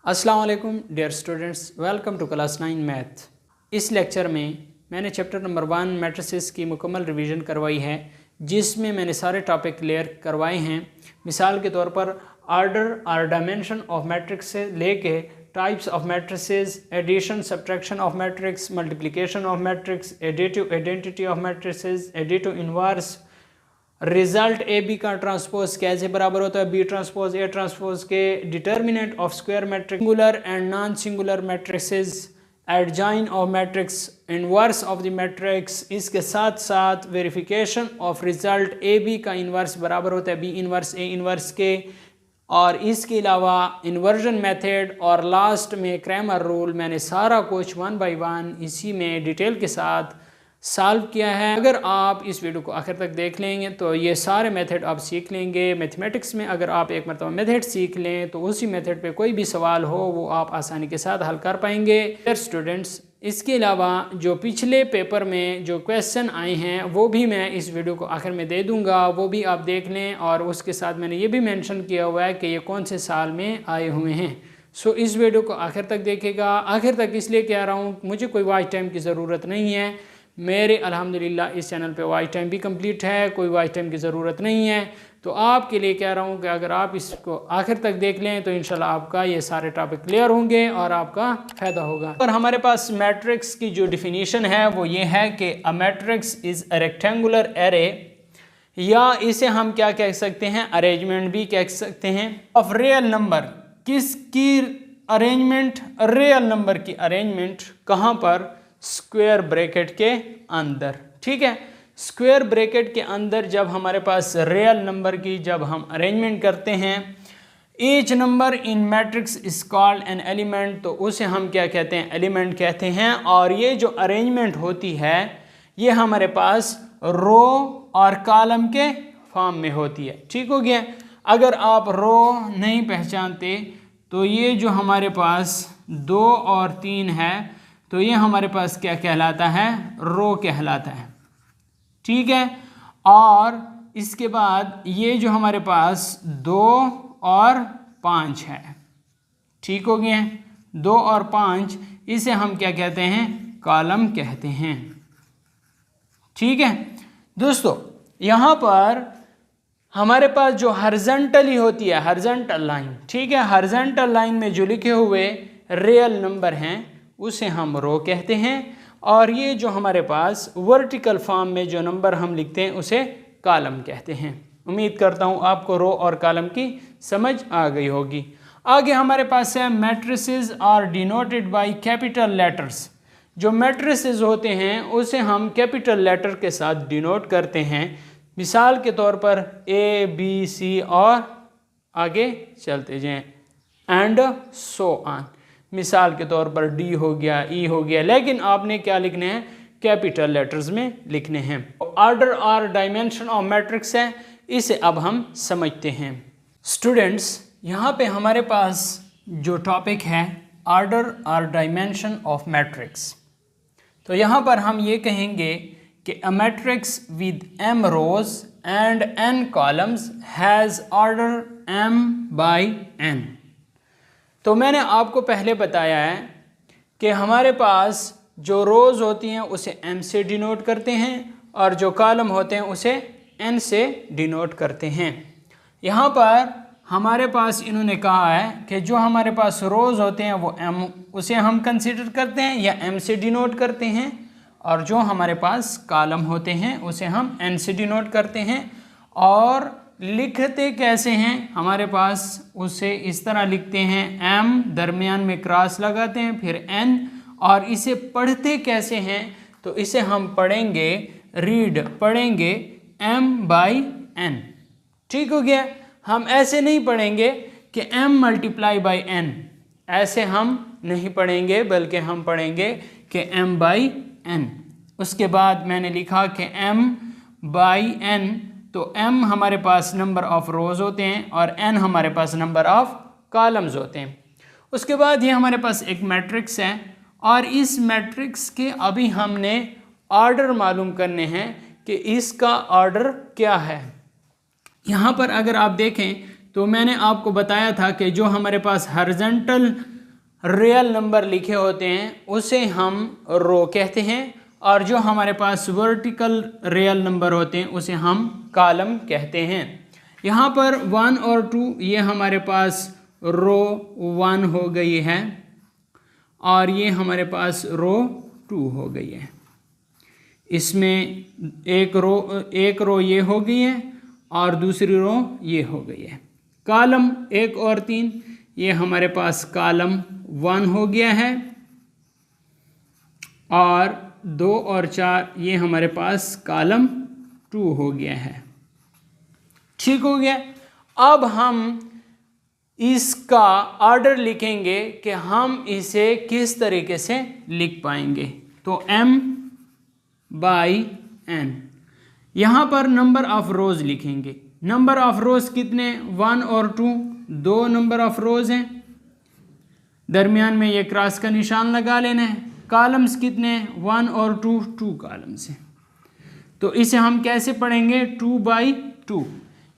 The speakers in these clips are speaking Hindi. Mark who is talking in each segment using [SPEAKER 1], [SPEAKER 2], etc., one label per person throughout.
[SPEAKER 1] अस्सलाम वालेकुम dear students, welcome to class 9 math. इस लेक्चर में मैंने चैप्टर नंबर 1 मैट्रिसेस की मुकम्मल रिवीजन करवाई है, जिसमें मैंने सारे टॉपिक क्लियर करवाए हैं। मिसाल के तौर पर ऑर्डर और डायमेंशन ऑफ मैट्रिक्स से लेके types of matrices, addition subtraction of matrix, multiplication of matrix, additive identity of matrices, additive inverse, result A B का ट्रांसपोज कैसे बराबर होता है बी ट्रांसपोज ए ट्रांसपोज के, determinant of square matrix, singular and non singular matrices, adjoint of matrix, inverse of the matrix. इसके साथ साथ verification of result A B का इन्वर्स बराबर होता है बी इन्वर्स ए इन्वर्स के, और इसके अलावा इन्वर्जन मेथड, और लास्ट में क्रैमर रूल। मैंने सारा कुछ 1 बाय 1 इसी में डिटेल के साथ सॉल्व किया है। अगर आप इस वीडियो को आखिर तक देख लेंगे तो ये सारे मेथड आप सीख लेंगे। मैथमेटिक्स में अगर आप एक मरतबा मेथड सीख लें तो उसी मेथड पे कोई भी सवाल हो वो आप आसानी के साथ हल कर पाएंगे। डियर स्टूडेंट्स, इसके अलावा जो पिछले पेपर में जो क्वेश्चन आए हैं वो भी मैं इस वीडियो को आखिर में दे दूँगा, वो भी आप देख लें। और उसके साथ मैंने ये भी मेंशन किया हुआ है कि ये कौन से साल में आए हुए हैं। सो इस वीडियो को आखिर तक देखेगा। आखिर तक इसलिए कह रहा हूँ, मुझे कोई वॉच टाइम की ज़रूरत नहीं है। मेरे अल्हम्दुलिल्लाह इस चैनल पे वॉच टाइम भी कंप्लीट है, कोई वॉच टाइम की ज़रूरत नहीं है। तो आपके लिए कह रहा हूँ कि अगर आप इसको आखिर तक देख लें तो इंशाल्लाह आपका ये सारे टॉपिक क्लियर होंगे और आपका फ़ायदा होगा। और हमारे पास मैट्रिक्स की जो डिफिनीशन है वो ये है कि a matrix is a rectangular array, या इसे हम क्या कह सकते हैं, अरेंजमेंट भी कह सकते हैं, ऑफ रियल नंबर। किसकी अरेंजमेंट? रियल नंबर की अरेंजमेंट। कहाँ पर? स्क्वायर ब्रैकेट के अंदर। ठीक है, स्क्वायर ब्रैकेट के अंदर जब हमारे पास रियल नंबर की जब हम अरेंजमेंट करते हैं, each number in matrix is called an element, तो उसे हम क्या कहते हैं? एलिमेंट कहते हैं। और ये जो अरेंजमेंट होती है ये हमारे पास रो और कॉलम के फॉर्म में होती है। ठीक हो गया। अगर आप रो नहीं पहचानते तो ये जो हमारे पास 2 और 3 है तो ये हमारे पास क्या कहलाता है? रो कहलाता है। ठीक है। और इसके बाद ये जो हमारे पास 2 और 5 है, ठीक हो गया। 2 और 5 इसे हम क्या कहते हैं? कॉलम कहते हैं। ठीक है दोस्तों, यहाँ पर हमारे पास जो हॉरिजॉन्टली होती है, हॉरिजॉन्टल लाइन, ठीक है, हॉरिजॉन्टल लाइन में जो लिखे हुए रियल नंबर हैं उसे हम रो कहते हैं। और ये जो हमारे पास वर्टिकल फॉर्म में जो नंबर हम लिखते हैं उसे कॉलम कहते हैं। उम्मीद करता हूँ आपको रो और कॉलम की समझ आ गई होगी। आगे हमारे पास है matrices are denoted by capital letters. जो मैट्रिसेस होते हैं उसे हम कैपिटल लेटर के साथ डिनोट करते हैं। मिसाल के तौर पर ए बी सी और आगे चलते जाएं एंड सो ऑन। मिसाल के तौर पर डी हो गया, ई हो गया, लेकिन आपने क्या लिखने हैं? कैपिटल लेटर्स में लिखने हैं। ऑर्डर और डायमेंशन ऑफ मैट्रिक्स है, इसे अब हम समझते हैं। स्टूडेंट्स, यहाँ पे हमारे पास जो टॉपिक है ऑर्डर और डायमेंशन ऑफ मैट्रिक्स, तो यहाँ पर हम ये कहेंगे कि a matrix with m rows and n columns has order m by n। तो मैंने आपको पहले बताया है कि हमारे पास जो रोज़ होती हैं उसे m से डिनोट करते हैं और जो कॉलम होते हैं उसे n से डिनोट करते हैं। यहाँ पर हमारे पास इन्होंने कहा है कि जो हमारे पास रोज़ होते हैं वो m, उसे हम कंसीडर करते हैं या m से डिनोट करते हैं, और जो हमारे पास कॉलम होते हैं उसे हम n से डिनोट करते हैं। और लिखते कैसे हैं? हमारे पास उसे इस तरह लिखते हैं, m दरमियान में क्रॉस लगाते हैं फिर n। और इसे पढ़ते कैसे हैं? तो इसे हम पढ़ेंगे, रीड पढ़ेंगे m बाई n। ठीक हो गया। हम ऐसे नहीं पढ़ेंगे कि m मल्टीप्लाई बाई n, ऐसे हम नहीं पढ़ेंगे, बल्कि हम पढ़ेंगे कि m बाई n। उसके बाद मैंने लिखा कि m बाई n, तो m हमारे पास नंबर ऑफ रोज़ होते हैं और n हमारे पास नंबर ऑफ कॉलम्स होते हैं। उसके बाद ये हमारे पास एक मैट्रिक्स है और इस मैट्रिक्स के अभी हमने ऑर्डर मालूम करने हैं कि इसका ऑर्डर क्या है। यहाँ पर अगर आप देखें तो मैंने आपको बताया था कि जो हमारे पास हॉरिजॉन्टल रियल नंबर लिखे होते हैं उसे हम रो कहते हैं, और जो हमारे पास वर्टिकल रियल नंबर होते हैं उसे हम कॉलम कहते हैं। यहाँ पर 1 और 2 ये हमारे पास रो 1 हो गई है और ये हमारे पास रो 2 हो गई है। इसमें एक रो ये हो गई है और दूसरी रो ये हो गई है। कॉलम 1 और 3 ये हमारे पास कॉलम 1 हो गया है और 2 और 4 ये हमारे पास कॉलम 2 हो गया है। ठीक हो गया। अब हम इसका ऑर्डर लिखेंगे कि हम इसे किस तरीके से लिख पाएंगे। तो m/n, यहाँ पर नंबर ऑफ रोज लिखेंगे। नंबर ऑफ रोज कितने? 1 और 2, 2 नंबर ऑफ रोज हैं। दरमियान में ये क्रॉस का निशान लगा लेना है। कॉलम्स कितने? 1 और 2, 2 कॉलम्स हैं। तो इसे हम कैसे पढ़ेंगे? 2/2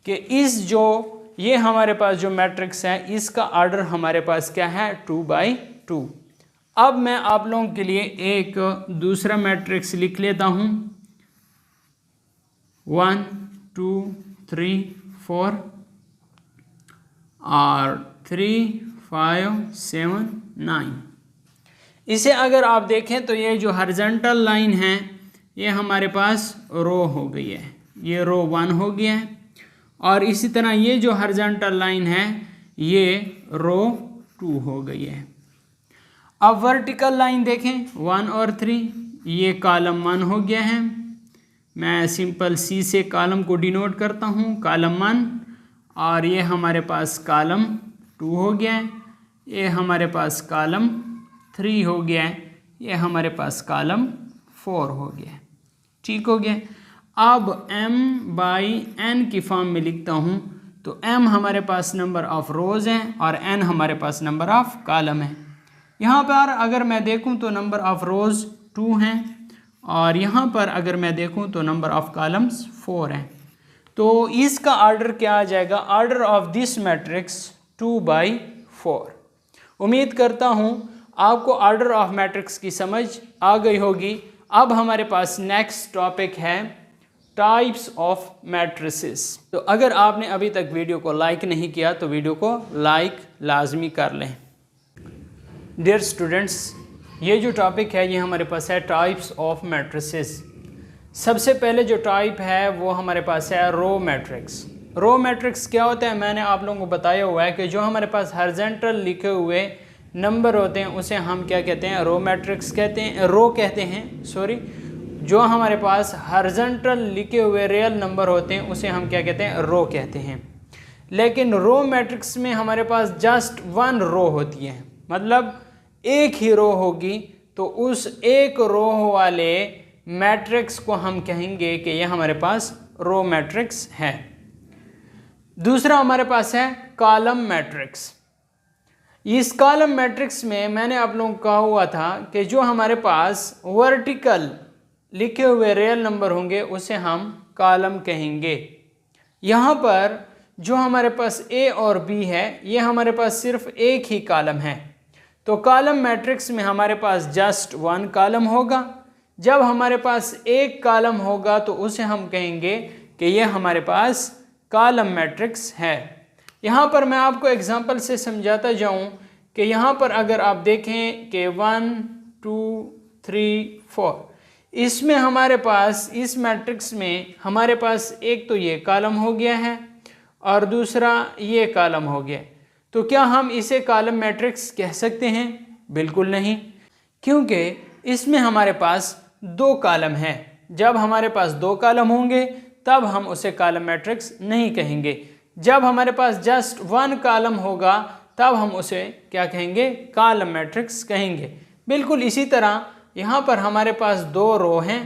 [SPEAKER 1] कि इस जो ये हमारे पास जो मैट्रिक्स है इसका ऑर्डर हमारे पास क्या है? 2/2। अब मैं आप लोगों के लिए एक दूसरा मैट्रिक्स लिख लेता हूँ। 1 2 3 4 और 3 5 7 9। इसे अगर आप देखें तो ये जो हॉरिजॉन्टल लाइन है ये हमारे पास रो हो गई है, ये रो 1 हो गया है। और इसी तरह ये जो हॉरिजॉन्टल लाइन है ये रो 2 हो गई है। अब वर्टिकल लाइन देखें 1 और 3, ये कॉलम 1 हो गया है। मैं सिंपल सी से कॉलम को डिनोट करता हूँ, कॉलम 1। और ये हमारे पास कॉलम 2 हो गया है, ये हमारे पास कॉलम 3 हो गया है, ये हमारे पास कॉलम 4 हो गया है। ठीक हो गया। अब m/n की फॉर्म में लिखता हूँ तो m हमारे पास नंबर ऑफ रोज़ हैं और n हमारे पास नंबर ऑफ कॉलम है। यहाँ पर अगर मैं देखूँ तो नंबर ऑफ रोज़ 2 हैं और यहाँ पर अगर मैं देखूँ तो नंबर ऑफ कॉलम्स 4 हैं। तो इसका ऑर्डर क्या आ जाएगा? Order of this matrix 2/4। उम्मीद करता हूँ आपको ऑर्डर ऑफ मैट्रिक्स की समझ आ गई होगी। अब हमारे पास नेक्स्ट टॉपिक है टाइप्स ऑफ मैट्रिसेस। तो अगर आपने अभी तक वीडियो को लाइक नहीं किया तो वीडियो को लाइक लाजमी कर लें। डियर स्टूडेंट्स, ये जो टॉपिक है ये हमारे पास है टाइप्स ऑफ मैट्रिसेस। सबसे पहले जो टाइप है वो हमारे पास है रो मैट्रिक्स। रो मैट्रिक्स क्या होता है? मैंने आप लोगों को बताया हुआ है कि जो हमारे पास हॉरिजॉन्टल लिखे हुए नंबर होते हैं उसे हम क्या कहते हैं? रो मैट्रिक्स कहते हैं, रो कहते हैं, सॉरी। जो हमारे पास हॉरिजॉन्टल लिखे हुए रियल नंबर होते हैं उसे हम क्या कहते हैं? रो कहते हैं। लेकिन रो मैट्रिक्स में हमारे पास जस्ट 1 रो होती है, मतलब एक ही रो होगी। तो उस एक रो वाले मैट्रिक्स को हम कहेंगे कि यह हमारे पास रो मैट्रिक्स है। दूसरा हमारे पास है कॉलम मैट्रिक्स। इस कॉलम मैट्रिक्स में मैंने आप लोगों को कहा हुआ था कि जो हमारे पास वर्टिकल लिखे हुए रियल नंबर होंगे उसे हम कॉलम कहेंगे। यहाँ पर जो हमारे पास ए और बी है ये हमारे पास सिर्फ एक ही कॉलम है। तो कॉलम मैट्रिक्स में हमारे पास जस्ट 1 कॉलम होगा। जब हमारे पास एक कॉलम होगा तो उसे हम कहेंगे कि ये हमारे पास कॉलम मैट्रिक्स है। यहाँ पर मैं आपको एग्जांपल से समझाता जाऊँ कि यहाँ पर अगर आप देखें कि 1 2 3 4, इसमें हमारे पास इस मैट्रिक्स में हमारे पास एक तो ये कॉलम हो गया है और दूसरा ये कॉलम हो गया। तो क्या हम इसे कॉलम मैट्रिक्स कह सकते हैं? बिल्कुल नहीं, क्योंकि इसमें हमारे पास 2 कॉलम हैं। जब हमारे बारे 2 कॉलम होंगे तब हम उसे कॉलम मैट्रिक्स नहीं कहेंगे। जब हमारे पास जस्ट 1 कॉलम होगा तब हम उसे क्या कहेंगे? कॉलम मैट्रिक्स कहेंगे। बिल्कुल इसी तरह यहाँ पर हमारे पास 2 रो हैं।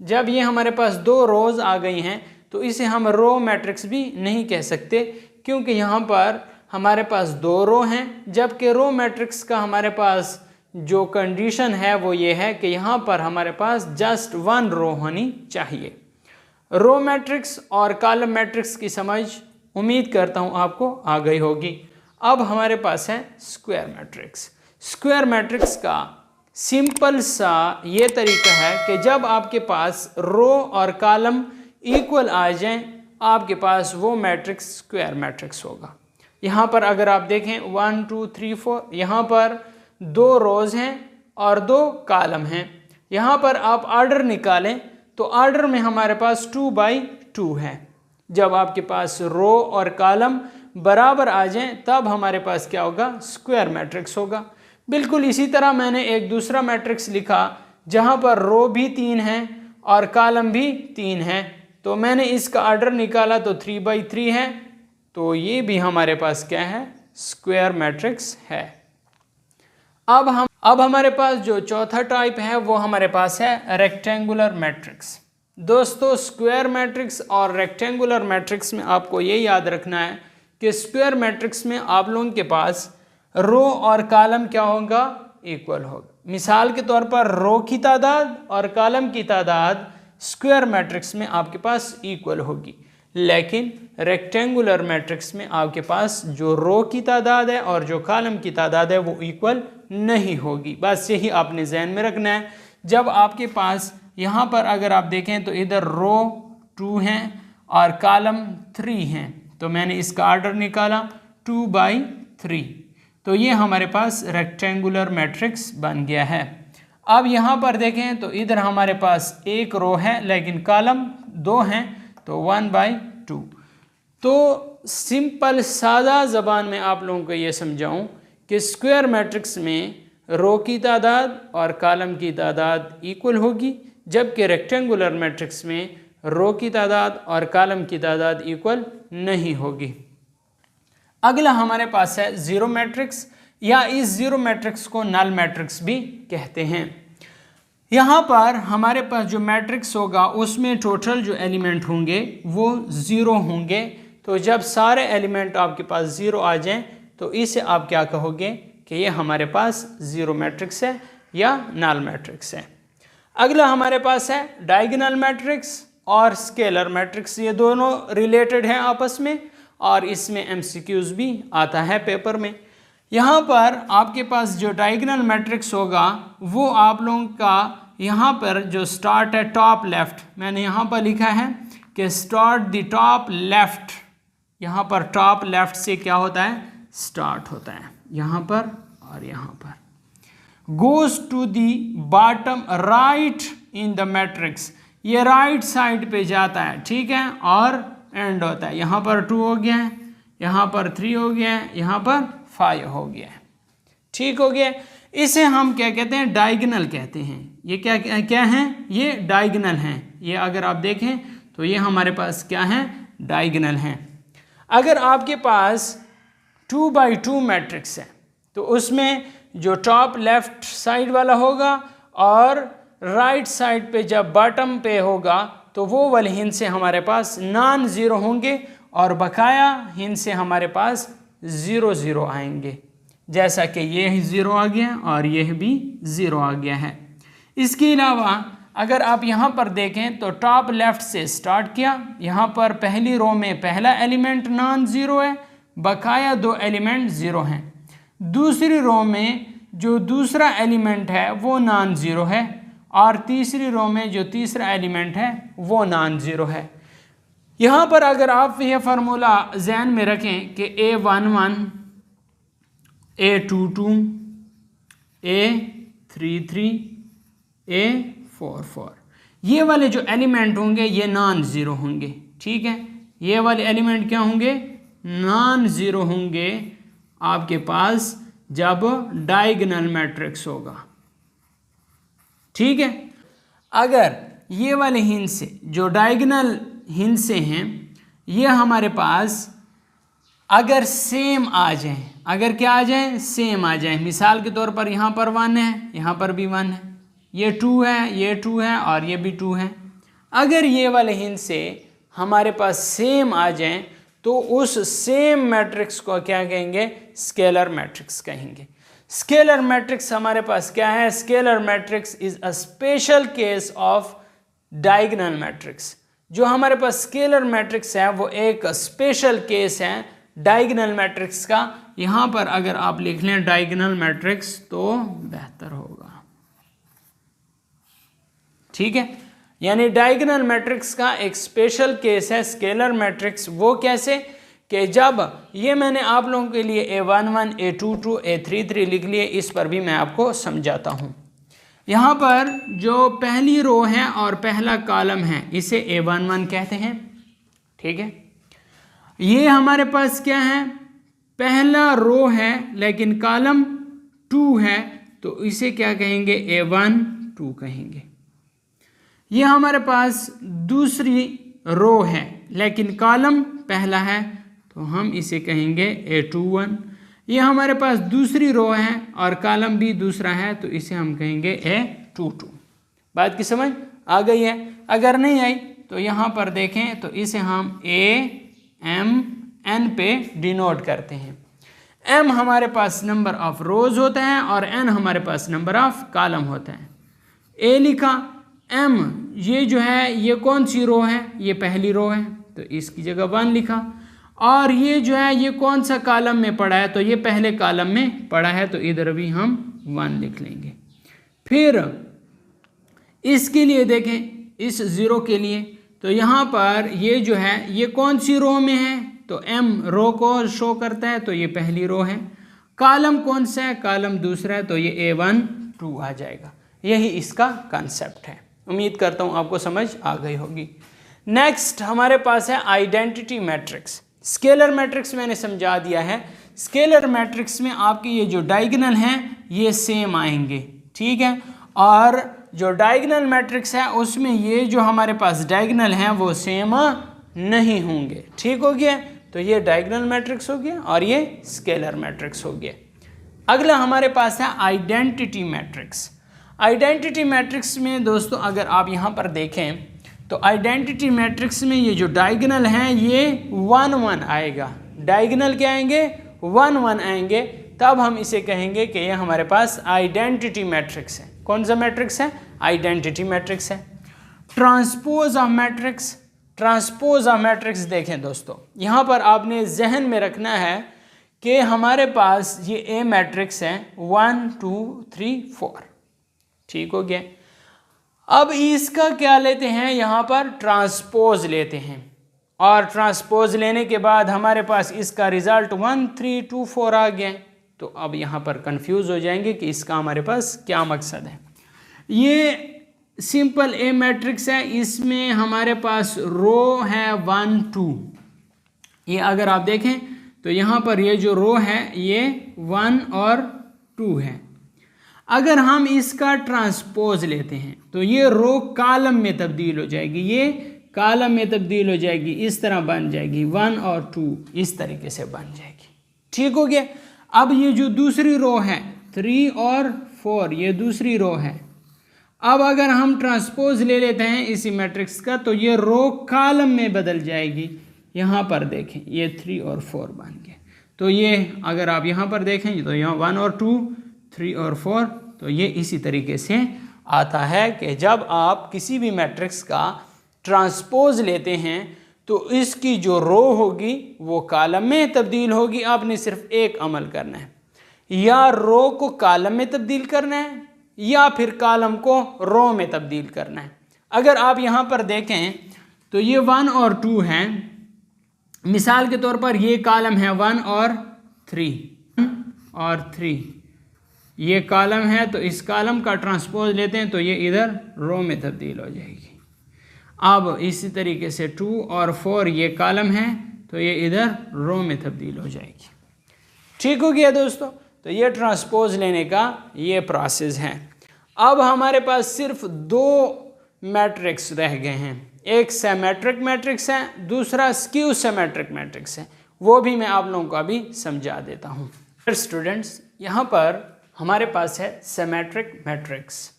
[SPEAKER 1] जब ये हमारे पास 2 रोज़ आ गई हैं तो इसे हम रो मैट्रिक्स भी नहीं कह सकते, क्योंकि यहाँ पर हमारे पास 2 रो हैं। जबकि रो मैट्रिक्स का हमारे पास जो कंडीशन है वो ये है कि यहाँ पर हमारे पास जस्ट 1 रो होनी चाहिए। रो मैट्रिक्स और कॉलम मैट्रिक्स की समझ उम्मीद करता हूँ आपको आ गई होगी। अब हमारे पास है स्क्वायर मैट्रिक्स। स्क्वायर मैट्रिक्स का सिंपल सा ये तरीका है कि जब आपके पास रो और कॉलम इक्वल आ जाएं, आपके पास वो मैट्रिक्स स्क्वायर मैट्रिक्स होगा। यहाँ पर अगर आप देखें 1 2 3 4, यहाँ पर 2 रोज़ हैं और 2 कॉलम हैं। यहाँ पर आप ऑर्डर निकालें तो ऑर्डर में हमारे पास 2 बाई 2 है। जब आपके पास रो और कॉलम बराबर आ जाएं तब हमारे पास क्या होगा, स्क्वायर मैट्रिक्स होगा। बिल्कुल इसी तरह मैंने एक दूसरा मैट्रिक्स लिखा जहाँ पर रो भी 3 हैं और कॉलम भी 3 हैं, तो मैंने इसका ऑर्डर निकाला तो 3 बाई 3 है, तो ये भी हमारे पास क्या है, स्क्वायर मैट्रिक्स है। अब हमारे पास जो चौथा टाइप है वो हमारे पास है रेक्टेंगुलर मैट्रिक्स। दोस्तों स्क्वायर मैट्रिक्स और रेक्टेंगुलर मैट्रिक्स में आपको ये याद रखना है कि स्क्वायर मैट्रिक्स में आप लोगों के पास रो और कॉलम क्या होगा, इक्वल होगा। मिसाल के तौर पर रो की तादाद और कॉलम की तादाद स्क्वायर मैट्रिक्स में आपके पास इक्वल होगी, लेकिन रेक्टेंगुलर मैट्रिक्स में आपके पास जो रो की तादाद है और जो कॉलम की तादाद है वो इक्वल नहीं होगी। बस यही आपने ध्यान में रखना है। जब आपके पास यहाँ पर अगर आप देखें तो इधर रो 2 हैं और कॉलम 3 हैं, तो मैंने इसका ऑर्डर निकाला 2 बाई 3, तो ये हमारे पास रेक्टेंगुलर मैट्रिक्स बन गया है। अब यहाँ पर देखें तो इधर हमारे पास एक रो है लेकिन कॉलम 2 हैं, तो 1 बाई 2। तो सिंपल सादा ज़बान में आप लोगों को ये समझाऊं कि स्क्वायर मैट्रिक्स में रो की तादाद और कॉलम की तादाद इक्वल होगी, जबकि रेक्टेंगुलर मैट्रिक्स में रो की तादाद और कॉलम की तादाद इक्वल नहीं होगी। अगला हमारे पास है ज़ीरो मैट्रिक्स, या इस ज़ीरो मैट्रिक्स को नल मैट्रिक्स भी कहते हैं। यहाँ पर हमारे पास जो मैट्रिक्स होगा उसमें टोटल जो एलिमेंट होंगे वो 0 होंगे, तो जब सारे एलिमेंट आपके पास 0 आ जाएं तो इसे आप क्या कहोगे कि ये हमारे पास ज़ीरो मैट्रिक्स है या नल मैट्रिक्स है। अगला हमारे पास है डायगोनल मैट्रिक्स और स्केलर मैट्रिक्स, ये दोनों रिलेटेड हैं आपस में और इसमें MCQs भी आता है पेपर में। यहाँ पर आपके पास जो डायगोनल मैट्रिक्स होगा वो आप लोगों का यहाँ पर जो स्टार्ट है टॉप लेफ्ट, मैंने यहाँ पर लिखा है कि स्टार्ट द टॉप लेफ्ट, यहाँ पर टॉप लेफ्ट से क्या होता है, स्टार्ट होता है यहाँ पर और यहाँ पर, goes to the bottom right in the matrix, ये राइट साइड पे जाता है, ठीक है, और एंड होता है। यहाँ पर 2 हो गया है, यहाँ पर 3 हो गया है, यहाँ पर 5 हो गया है, ठीक हो गया। इसे हम क्या कहते हैं, डायगोनल कहते हैं। ये क्या है, ये डायगोनल हैं। ये अगर आप देखें तो ये हमारे पास क्या है, डायगोनल हैं। अगर आपके पास 2 बाई 2 मैट्रिक्स है तो उसमें जो टॉप लेफ्ट साइड वाला होगा और राइट साइड पे जब बॉटम पे होगा तो वो वाले हिंद से हमारे पास नॉन ज़ीरो होंगे और बकाया हिंद से हमारे पास 0 0 आएंगे, जैसा कि ये 0 आ गया और यह भी 0 आ गया है। इसके अलावा अगर आप यहाँ पर देखें तो टॉप लेफ्ट से स्टार्ट किया, यहाँ पर पहली रो में पहला एलिमेंट नॉन ज़ीरो है, बकाया 2 एलिमेंट 0 हैं। दूसरी रो में जो दूसरा एलिमेंट है वो नॉन ज़ीरो है और तीसरी रो में जो तीसरा एलिमेंट है वो नॉन ज़ीरो है। यहाँ पर अगर आप यह फार्मूला ज़हन में रखें कि A11, A22, A33, A44, ये वाले जो एलिमेंट होंगे ये नॉन ज़ीरो होंगे, ठीक है। ये वाले एलिमेंट क्या होंगे, नॉन ज़ीरो होंगे आपके पास जब डायगोनल मैट्रिक्स होगा, ठीक है। अगर ये वाले हिंद से जो डायगोनल हिंद से हैं ये हमारे पास अगर सेम आ जाए, अगर क्या आ जाए, सेम आ जाए, मिसाल के तौर पर यहाँ पर 1 है, यहाँ पर भी 1 है, ये 2 है, ये 2 है और ये भी 2 है। अगर ये वाले हिंद से हमारे पास सेम आ जाए तो उस सेम मैट्रिक्स को क्या कहेंगे, स्केलर मैट्रिक्स कहेंगे। स्केलर मैट्रिक्स हमारे पास क्या है, scalar matrix is a special case of diagonal matrix. जो हमारे पास स्केलर मैट्रिक्स है वो एक स्पेशल केस है डायगोनल मैट्रिक्स का। यहाँ पर अगर आप लिख लें डायगोनल मैट्रिक्स तो बेहतर होगा, ठीक है। यानी डायगोनल मैट्रिक्स का एक स्पेशल केस है स्केलर मैट्रिक्स। वो कैसे कि जब ये मैंने आप लोगों के लिए A11, A22, A33 लिख लिए, इस पर भी मैं आपको समझाता हूँ। यहाँ पर जो पहली रो है और पहला कॉलम है इसे A11 कहते हैं, ठीक है। ये हमारे पास क्या है, पहला रो है लेकिन कॉलम 2 है, तो इसे क्या कहेंगे, A12 कहेंगे। ये हमारे पास दूसरी रो है लेकिन कॉलम पहला है, तो हम इसे कहेंगे A21। ये हमारे पास दूसरी रो है और कॉलम भी दूसरा है, तो इसे हम कहेंगे A22। बात की समझ आ गई है? अगर नहीं आई तो यहाँ पर देखें तो इसे हम AMN पे डिनोट करते हैं। M हमारे पास नंबर ऑफ रोज होता है और N हमारे पास नंबर ऑफ कॉलम होता है। A लिखा, M ये जो है ये कौन सी रो है, ये पहली रो है, तो इसकी जगह 1 लिखा। और ये जो है ये कौन सा कॉलम में पड़ा है, तो ये पहले कॉलम में पड़ा है, तो इधर भी हम 1 लिख लेंगे। फिर इसके लिए देखें, इस 0 के लिए, तो यहाँ पर ये जो है ये कौन सी रो में है, तो M रो को शो करता है, तो ये पहली रो है। कॉलम कौन सा है, कॉलम दूसरा है, तो ये A12 आ जाएगा। यही इसका कंसेप्ट है। उम्मीद करता हूँ आपको समझ आ गई होगी। नेक्स्ट हमारे पास है आइडेंटिटी मैट्रिक्स। स्केलर मैट्रिक्स मैंने समझा दिया है। स्केलर मैट्रिक्स में आपके ये जो डायगोनल हैं ये सेम आएंगे, ठीक है। और जो डायगोनल मैट्रिक्स है उसमें ये जो हमारे पास डायगोनल हैं वो सेम नहीं होंगे, ठीक हो गया। तो ये डायगोनल मैट्रिक्स हो गया और ये स्केलर मैट्रिक्स हो गया। अगला हमारे पास है आइडेंटिटी मैट्रिक्स। आइडेंटिटी मैट्रिक्स में दोस्तों अगर आप यहाँ पर देखें तो आइडेंटिटी मैट्रिक्स में ये जो डायगोनल हैं ये 1 1 आएगा। डायगोनल क्या आएंगे, 1 1 आएंगे। तब हम इसे कहेंगे कि ये हमारे पास आइडेंटिटी मैट्रिक्स है। कौन सा मैट्रिक्स है, आइडेंटिटी मैट्रिक्स है। Transpose of matrix, transpose of matrix देखें दोस्तों, यहाँ पर आपने जहन में रखना है कि हमारे पास ये ए मैट्रिक्स है 1 2 3 4, ठीक हो गया। अब इसका क्या लेते हैं, यहाँ पर ट्रांसपोज लेते हैं और ट्रांसपोज लेने के बाद हमारे पास इसका रिजल्ट 1 3 2 4 आ गया। तो अब यहाँ पर कंफ्यूज हो जाएंगे कि इसका हमारे पास क्या मकसद है। ये सिंपल ए मैट्रिक्स है, इसमें हमारे पास रो है 1 2। ये अगर आप देखें तो यहाँ पर ये जो रो है ये 1 और 2 है। अगर हम इसका ट्रांसपोज लेते हैं तो ये रो कॉलम में तब्दील हो जाएगी, ये कॉलम में तब्दील हो जाएगी, इस तरह बन जाएगी 1 और 2, इस तरीके से बन जाएगी, ठीक हो गया। अब ये जो दूसरी रो है 3 और 4, ये दूसरी रो है। अब अगर हम ट्रांसपोज ले लेते हैं इसी मैट्रिक्स का तो ये रो कॉलम में बदल जाएगी। यहाँ पर देखें ये 3 और 4 बन गए। तो ये अगर आप यहाँ पर देखें तो यहाँ 1 और 2 3 और 4, तो ये इसी तरीके से आता है कि जब आप किसी भी मैट्रिक्स का ट्रांसपोज लेते हैं तो इसकी जो रो होगी वो कॉलम में तब्दील होगी। आपने सिर्फ एक अमल करना है, या रो को कॉलम में तब्दील करना है या फिर कॉलम को रो में तब्दील करना है। अगर आप यहाँ पर देखें तो ये 1 और 2 हैं। मिसाल के तौर पर ये कॉलम है 1 और 3, ये कॉलम है, तो इस कॉलम का ट्रांसपोज लेते हैं तो ये इधर रो में तब्दील हो जाएगी। अब इसी तरीके से 2 और 4 ये कॉलम है तो ये इधर रो में तब्दील हो जाएगी, ठीक हो गया दोस्तों। तो ये ट्रांसपोज लेने का ये प्रोसेस है। अब हमारे पास सिर्फ 2 मैट्रिक्स रह गए हैं, एक सिमेट्रिक मैट्रिक्स है, दूसरा स्क्यू सिमेट्रिक मैट्रिक्स है। वो भी मैं आप लोगों को अभी समझा देता हूँ। फिर स्टूडेंट्स यहाँ पर हमारे पास है सिमेट्रिक मैट्रिक्स।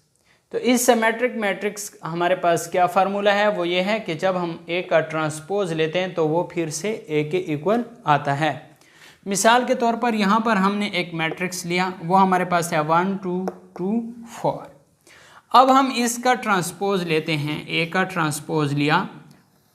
[SPEAKER 1] तो इस सिमेट्रिक मैट्रिक्स हमारे पास क्या फार्मूला है, वो ये है कि जब हम ए का ट्रांसपोज लेते हैं तो वो फिर से ए के इक्वल आता है। मिसाल के तौर पर यहाँ पर हमने एक मैट्रिक्स लिया, वो हमारे पास है 1 2 2 4। अब हम इसका ट्रांसपोज लेते हैं, ए का ट्रांसपोज लिया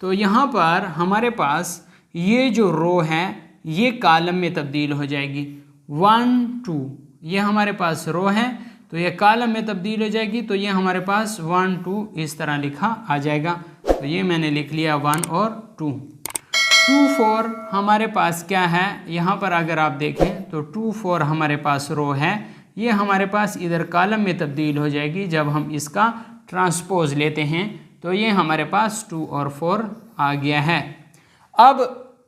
[SPEAKER 1] तो यहाँ पर हमारे पास ये जो रो है ये कॉलम में तब्दील हो जाएगी। 1 2 ये हमारे पास रो है तो ये कॉलम में तब्दील हो जाएगी, तो ये हमारे पास 1 2 इस तरह लिखा आ जाएगा। तो ये मैंने लिख लिया 1 और 2। 2 4 हमारे पास क्या है, यहाँ पर अगर आप देखें तो 2 4 हमारे पास रो है, ये हमारे पास इधर कॉलम में तब्दील हो जाएगी जब हम इसका ट्रांसपोज लेते हैं। तो ये हमारे पास 2 और 4 आ गया है। अब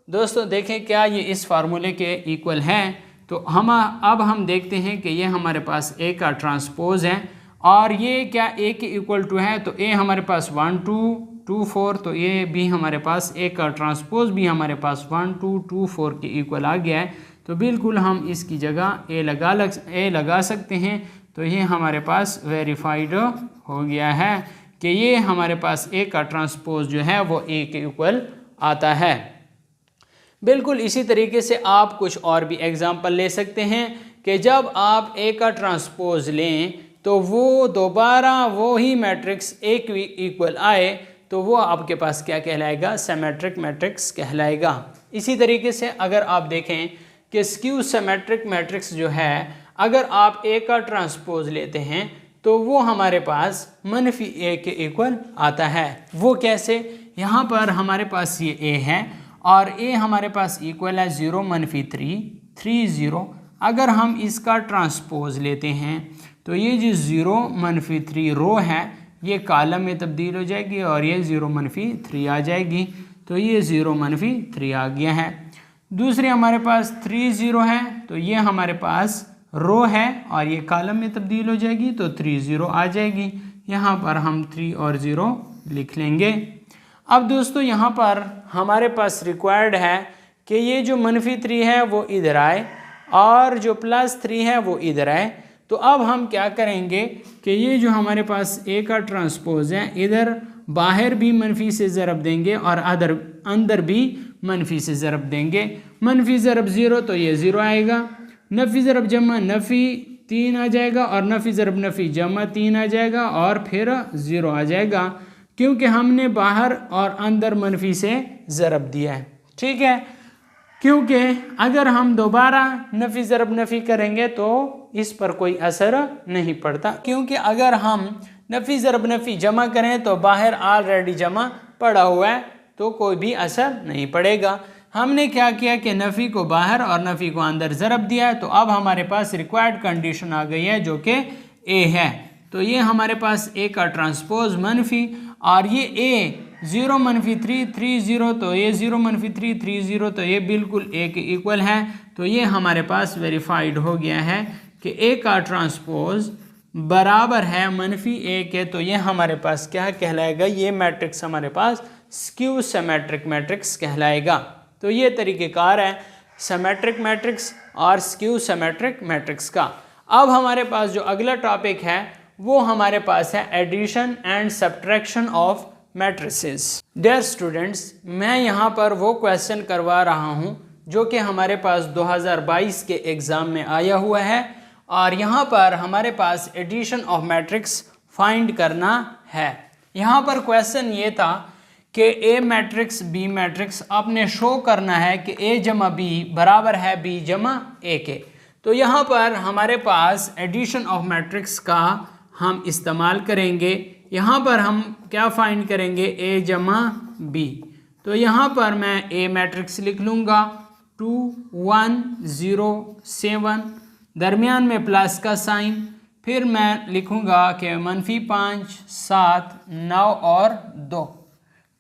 [SPEAKER 1] दोस्तों देखें क्या ये इस फार्मूले के इक्वल है, तो अब हम देखते हैं कि ये हमारे पास ए का ट्रांसपोज है और ये क्या ए के इक्वल टू है, तो ए हमारे पास 1 2 2 4, तो ये भी हमारे पास ए का ट्रांसपोज भी हमारे पास 1 2 2 4 के इक्वल आ गया है। तो बिल्कुल हम इसकी जगह ए लगा सकते हैं। तो ये हमारे पास वेरीफाइड हो गया है कि ये हमारे पास ए का ट्रांसपोज जो है वो ए के इक्वल आता है। बिल्कुल इसी तरीके से आप कुछ और भी एग्जाम्पल ले सकते हैं कि जब आप ए का ट्रांसपोज लें तो वो दोबारा वो ही मैट्रिक्स ए के इक्वल आए, तो वो आपके पास क्या कहलाएगा, सिमेट्रिक मैट्रिक्स कहलाएगा। इसी तरीके से अगर आप देखें कि स्क्यू सिमेट्रिक मैट्रिक्स जो है, अगर आप ए का ट्रांसपोज लेते हैं तो वो हमारे पास मनफी ए के इक्वल आता है। वो कैसे, यहाँ पर हमारे पास ये ए है और ए हमारे पास इक्वल है 0 - 3 3 0। अगर हम इसका ट्रांसपोज लेते हैं तो ये जो 0 - 3 रो है ये कॉलम में तब्दील हो जाएगी और ये 0 - 3 आ जाएगी। तो ये 0 - 3 आ गया है। दूसरी हमारे पास 3 0 है, तो ये हमारे पास रो है और ये कॉलम में तब्दील हो जाएगी, तो 3 0 आ जाएगी। यहाँ पर हम 3 और 0 लिख लेंगे। अब दोस्तों यहाँ पर हमारे पास रिक्वायर्ड है कि ये जो -3 है वो इधर आए और जो +3 है वो इधर आए। तो अब हम क्या करेंगे कि ये जो हमारे पास ए का ट्रांसपोज है, इधर बाहर भी मनफी से ज़रब देंगे और अंदर भी मनफी से ज़रब देंगे। मनफी ज़रब 0 तो ये 0 आएगा, नफ़ी ज़रब जमा नफ़ी 3 आ जाएगा और नफ़ी ज़रब नफ़ी जमा 3 आ जाएगा और फिर 0 आ जाएगा, क्योंकि हमने बाहर और अंदर मनफी से ज़रब दिया है। ठीक है, क्योंकि अगर हम दोबारा नफ़ी ज़रब नफ़ी करेंगे तो इस पर कोई असर नहीं पड़ता, क्योंकि अगर हम नफ़ी ज़रब नफ़ी जमा करें तो बाहर ऑलरेडी जमा पड़ा हुआ है तो कोई भी असर नहीं पड़ेगा। हमने क्या किया कि नफ़ी को बाहर और नफ़ी को अंदर ज़रब दिया है, तो अब हमारे पास रिक्वायर्ड कंडीशन आ गई है जो कि ए है। तो ये हमारे पास ए का ट्रांसपोज मनफी और ये ए 0 - 3 3 0, तो ये 0 - 3 3 0, तो ये बिल्कुल ए के इक्वल है। तो ये हमारे पास वेरीफाइड हो गया है कि ए का ट्रांसपोज बराबर है मनफी ए के। तो ये हमारे पास क्या कहलाएगा, ये मैट्रिक्स हमारे पास स्क्यू सिमेट्रिक मैट्रिक्स कहलाएगा। तो ये तरीक़ेकार है सिमेट्रिक मैट्रिक्स और स्क्यू सिमेट्रिक मैट्रिक्स का। अब हमारे पास जो अगला टॉपिक है वो हमारे पास है addition and subtraction of matrices. Dear students, मैं यहाँ पर वो क्वेश्चन करवा रहा हूँ जो कि हमारे पास 2022 के एग्ज़ाम में आया हुआ है और यहाँ पर हमारे पास एडिशन ऑफ मैट्रिक्स फाइंड करना है। यहाँ पर क्वेश्चन ये था कि ए मैट्रिक्स बी मैट्रिक्स आपने शो करना है कि ए जमा बी बराबर है बी जमा ए के। तो यहाँ पर हमारे पास एडिशन ऑफ मैट्रिक्स का हम इस्तेमाल करेंगे। यहाँ पर हम क्या फाइंड करेंगे, ए जमा बी। तो यहाँ पर मैं ए मैट्रिक्स लिख लूँगा 2 1 0 7, दरमियान में प्लस का साइन, फिर मैं लिखूँगा कि -5 7 9 और 2।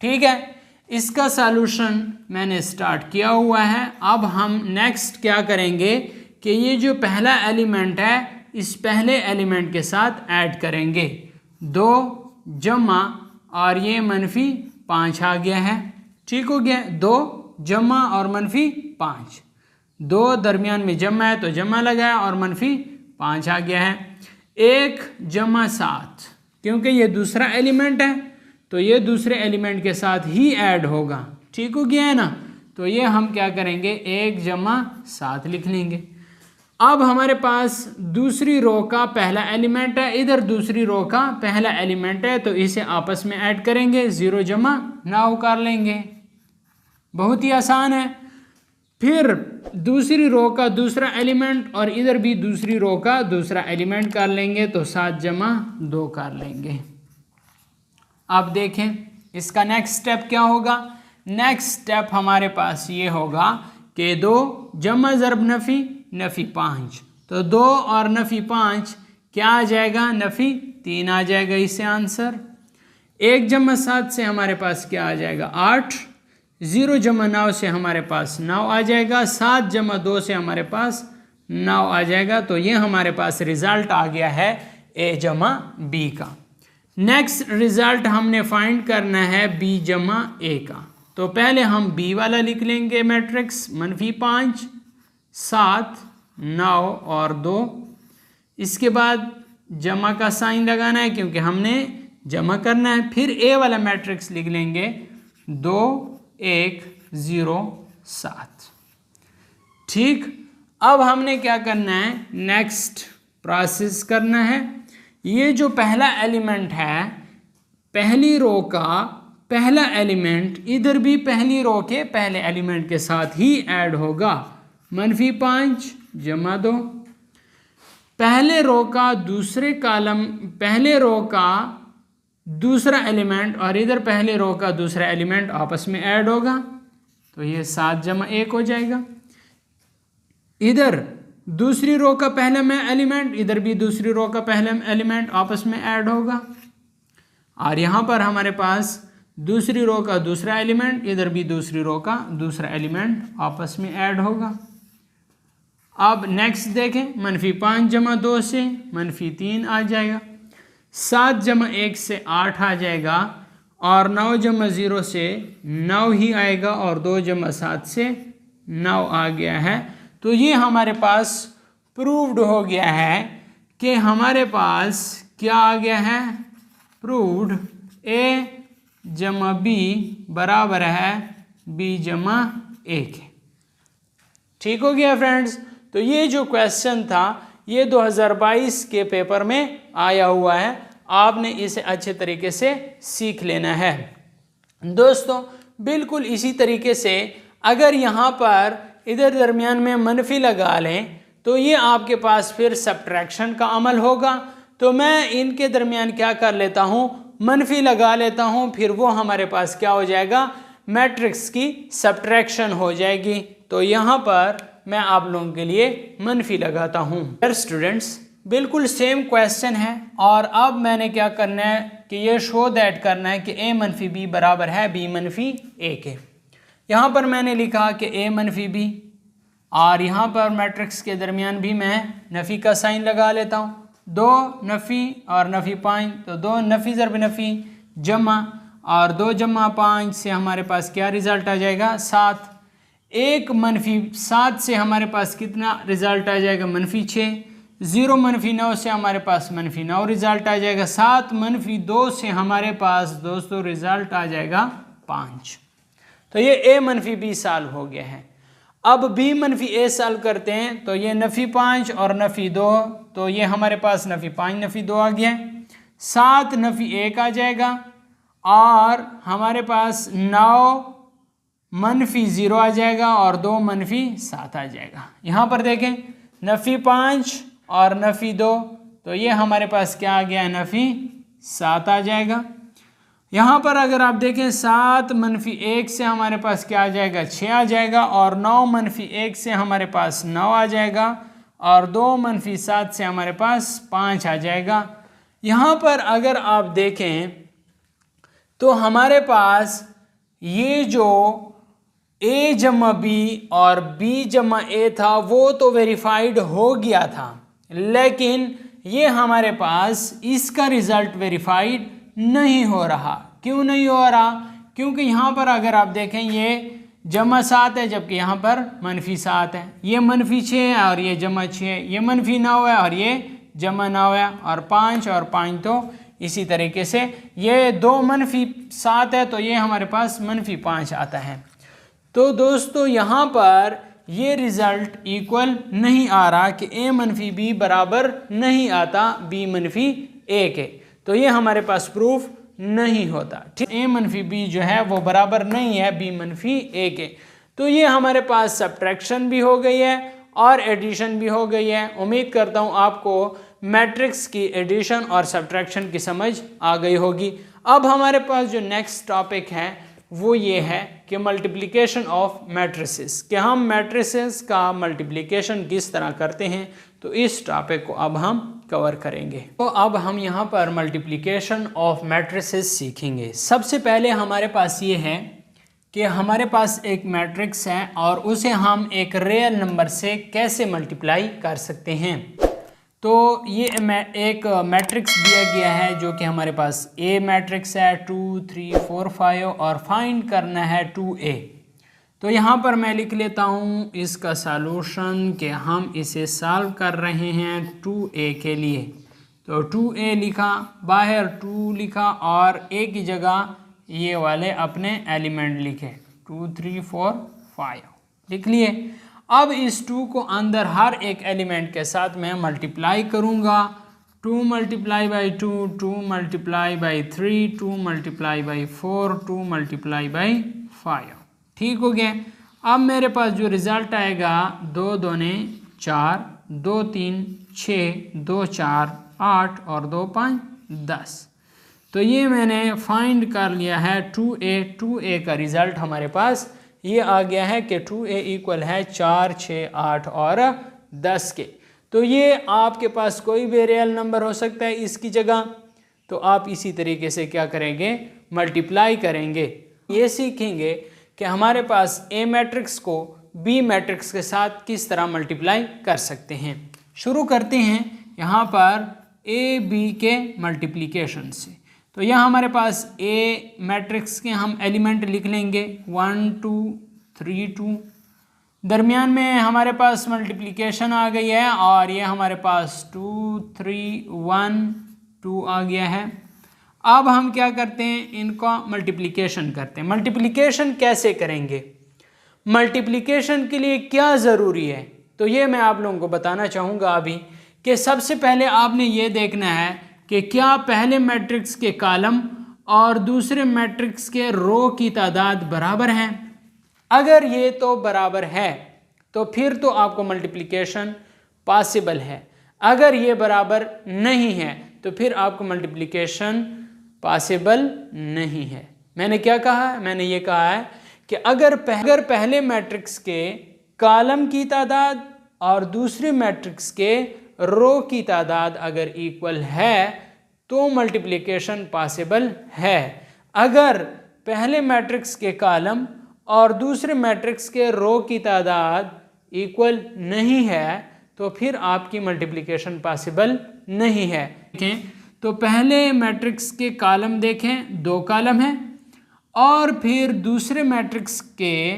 [SPEAKER 1] ठीक है, इसका सॉल्यूशन मैंने स्टार्ट किया हुआ है। अब हम नेक्स्ट क्या करेंगे कि ये जो पहला एलिमेंट है इस पहले एलिमेंट के साथ ऐड करेंगे 2 जमा और ये -5 आ गया है। ठीक हो गया, 2 जमा और -5, 2 दरमियान में जमा है तो जमा लगाया और -5 आ गया है। 1 जमा 7, क्योंकि ये दूसरा एलिमेंट है तो ये दूसरे एलिमेंट के साथ ही ऐड होगा। ठीक हो गया है ना, तो ये हम क्या करेंगे 1 जमा 7 लिख लेंगे। अब हमारे पास दूसरी रो का पहला एलिमेंट है, इधर दूसरी रो का पहला एलिमेंट है, तो इसे आपस में ऐड करेंगे 0 जमा 9 कर लेंगे। बहुत ही आसान है। फिर दूसरी रो का दूसरा एलिमेंट और इधर भी दूसरी रो का दूसरा एलिमेंट कर लेंगे तो 7 जमा 2 कर लेंगे। अब देखें इसका नेक्स्ट स्टेप क्या होगा। नेक्स्ट स्टेप हमारे पास ये होगा कि 2 जमा ज़रब नफ़ी नफ़ी 5, तो 2 और नफ़ी 5 क्या आ जाएगा, नफ़ी 3 आ जाएगा इससे आंसर। 1 जमा 7 से हमारे पास क्या आ जाएगा 8, 0 जमा 9 से हमारे पास 9 आ जाएगा, 7 जमा 2 से हमारे पास 9 आ जाएगा। तो ये हमारे पास रिज़ल्ट आ गया है A जमा B का। नेक्स्ट रिज़ल्ट हमने फाइंड करना है B जमा A का। तो पहले हम B वाला लिख लेंगे मैट्रिक्स, -5, 7, 9 और 2। इसके बाद जमा का साइन लगाना है क्योंकि हमने जमा करना है। फिर A वाला मैट्रिक्स लिख लेंगे 2, 1, 0, 7। ठीक, अब हमने क्या करना है, नेक्स्ट प्रोसेस करना है। ये जो पहला एलिमेंट है, पहली रो का पहला एलिमेंट इधर भी पहली रो के पहले एलिमेंट के साथ ही ऐड होगा। -5 जमा 2, पहले रो का दूसरे कॉलम पहले रो का दूसरा एलिमेंट और इधर पहले रो का दूसरा एलिमेंट आपस में ऐड होगा तो ये 7 जमा 1 हो जाएगा। इधर दूसरी रो का पहला में एलिमेंट, इधर भी दूसरी रो का पहला एलिमेंट आपस में ऐड होगा। और यहाँ पर हमारे पास दूसरी रो का दूसरा एलिमेंट, इधर भी दूसरी रो का दूसरा एलिमेंट आपस में ऐड होगा। अब नेक्स्ट देखें, -5 जमा 2 से -3 आ जाएगा, 7 जमा 1 से 8 आ जाएगा और 9 जमा 0 से 9 ही आएगा और 2 जमा 7 से 9 आ गया है। तो ये हमारे पास प्रूव्ड हो गया है कि हमारे पास क्या आ गया है, प्रूव्ड A जमा B बराबर है B जमा 1। ठीक हो गया फ्रेंड्स। तो ये जो क्वेश्चन था ये 2022 के पेपर में आया हुआ है, आपने इसे अच्छे तरीके से सीख लेना है। दोस्तों बिल्कुल इसी तरीके से अगर यहाँ पर इधर दरमियान में मनफी लगा लें तो ये आपके पास फिर सब्ट्रैक्शन का अमल होगा। तो मैं इनके दरमियान क्या कर लेता हूँ, मनफी लगा लेता हूँ, फिर वो हमारे पास क्या हो जाएगा, मैट्रिक्स की सब्ट्रैक्शन हो जाएगी। तो यहाँ पर मैं आप लोगों के लिए मनफी लगाता हूँ। स्टूडेंट्स बिल्कुल सेम क्वेश्चन है और अब मैंने क्या करना है कि ये शो दैट करना है कि A-B बराबर है B-A के। यहाँ पर मैंने लिखा कि A-B और यहाँ पर मैट्रिक्स के दरमियान भी मैं नफ़ी का साइन लगा लेता हूँ। 2 नफ़ी और नफ़ी 5, तो 2 नफ़ी ज़रब नफ़ी जमा और 2 जमा 5 से हमारे पास क्या रिज़ल्ट आ जाएगा 7। 1 -7 से हमारे पास कितना रिज़ल्ट आ जाएगा -6। 0 -9 से हमारे पास -9 रिज़ल्ट आ जाएगा। 7 -2 से हमारे पास दोस्तों रिज़ल्ट आ जाएगा 5। तो ये A-B सॉल्व हो गया है। अब B-A सॉल्व करते हैं तो ये नफ़ी 5 और नफ़ी 2, तो ये हमारे पास नफ़ी 5 नफ़ी 2 आ गया है। 7 नफ़ी 1 आ जाएगा और हमारे पास 9 -0 आ जाएगा और 2 -7 आ जाएगा। यहाँ पर देखें नफ़ी 5 और नफ़ी 2, तो ये हमारे पास क्या आ गया है, नफ़ी 7 आ जाएगा। यहाँ पर अगर आप देखें 7 -1 से हमारे पास क्या आ जाएगा 6 आ जाएगा और 9 -1 से हमारे पास 9 आ जाएगा और 2 -7 से हमारे पास 5 आ जाएगा। यहाँ पर अगर आप देखें तो हमारे पास ये जो A जमा B और B जमा A था वो तो वेरीफाइड हो गया था, लेकिन ये हमारे पास इसका रिज़ल्ट वेरीफाइड नहीं हो रहा। क्यों नहीं हो रहा, क्योंकि यहाँ पर अगर आप देखें ये जमा 7 है जबकि यहाँ पर -7 है, ये -6 है और ये जमा 6 है, ये -9 है और ये जमा 9 है और 5 और 5 तो इसी तरीके से ये 2 -7 है तो ये हमारे पास -5 आता है। तो दोस्तों यहाँ पर ये रिज़ल्ट इक्वल नहीं आ रहा कि A-B बराबर नहीं आता B-A के, तो ये हमारे पास प्रूफ नहीं होता। ठीक, A-B जो है वो बराबर नहीं है B-A के। तो ये हमारे पास सब्ट्रैक्शन भी हो गई है और एडिशन भी हो गई है। उम्मीद करता हूँ आपको मैट्रिक्स की एडिशन और सब्ट्रैक्शन की समझ आ गई होगी। अब हमारे पास जो नेक्स्ट टॉपिक है वो ये है कि मल्टीप्लिकेशन ऑफ मैट्रिसेस, कि हम मैट्रिसेस का मल्टीप्लिकेशन किस तरह करते हैं। तो इस टॉपिक को अब हम कवर करेंगे। तो अब हम यहाँ पर मल्टीप्लिकेशन ऑफ मैट्रिसेस सीखेंगे। सबसे पहले हमारे पास ये है कि हमारे पास एक मैट्रिक्स है और उसे हम एक रियल नंबर से कैसे मल्टीप्लाई कर सकते हैं। तो ये एक मैट्रिक्स दिया गया है जो कि हमारे पास ए मैट्रिक्स है 2 3 4 5 और फाइंड करना है 2a। तो यहाँ पर मैं लिख लेता हूँ इसका सॉल्यूशन कि हम इसे सॉल्व कर रहे हैं 2a के लिए। तो 2a लिखा, बाहर 2 लिखा और a की जगह ये वाले अपने एलिमेंट लिखे 2 3 4 5 लिख लिए। अब इस 2 को अंदर हर एक एलिमेंट के साथ मैं मल्टीप्लाई करूँगा। 2 multiply by 2, 2 multiply by 3, 2 multiply by 4, 2 multiply by 5। ठीक हो गया। अब मेरे पास जो रिज़ल्ट आएगा 2 दूने 4, 2 3 6, 2 4 8 और 2 5 10। तो ये मैंने फाइंड कर लिया है 2a का रिज़ल्ट हमारे पास ये आ गया है कि 2a इक्वल है 4 6 8 और 10 के। तो ये आपके पास कोई भी रियल नंबर हो सकता है इसकी जगह। तो आप इसी तरीके से क्या करेंगे, मल्टीप्लाई करेंगे। ये सीखेंगे कि हमारे पास ए मैट्रिक्स को बी मैट्रिक्स के साथ किस तरह मल्टीप्लाई कर सकते हैं। शुरू करते हैं यहाँ पर ए बी के मल्टीप्लिकेशन से। तो यहाँ हमारे पास ए मैट्रिक्स के हम एलिमेंट लिख लेंगे 1 2 3 2। दरमियान में हमारे पास मल्टीप्लिकेशन आ गई है और ये हमारे पास 2 3 1 2 आ गया है। अब हम क्या करते हैं, इनका मल्टीप्लिकेशन करते हैं। मल्टीप्लिकेशन कैसे करेंगे, मल्टीप्लिकेशन के लिए क्या ज़रूरी है, तो ये मैं आप लोगों को बताना चाहूँगा अभी कि सबसे पहले आपने ये देखना है कि क्या पहले मैट्रिक्स के कॉलम और दूसरे मैट्रिक्स के रो की तादाद बराबर हैं। अगर ये तो बराबर है तो फिर तो आपको मल्टीप्लिकेशन पॉसिबल है। अगर ये बराबर नहीं है तो फिर आपको मल्टीप्लिकेशन पॉसिबल नहीं है। मैंने क्या कहा है, मैंने ये कहा है कि अगर पहले मैट्रिक्स के कॉलम की तादाद और दूसरे मैट्रिक्स के रो की तादाद अगर इक्वल है तो मल्टीप्लिकेशन पॉसिबल है। अगर पहले मैट्रिक्स के कॉलम और दूसरे मैट्रिक्स के रो की तादाद इक्वल नहीं है तो फिर आपकी मल्टीप्लिकेशन पॉसिबल नहीं है। देखें तो पहले मैट्रिक्स के कॉलम देखें, 2 कॉलम हैं और फिर दूसरे मैट्रिक्स के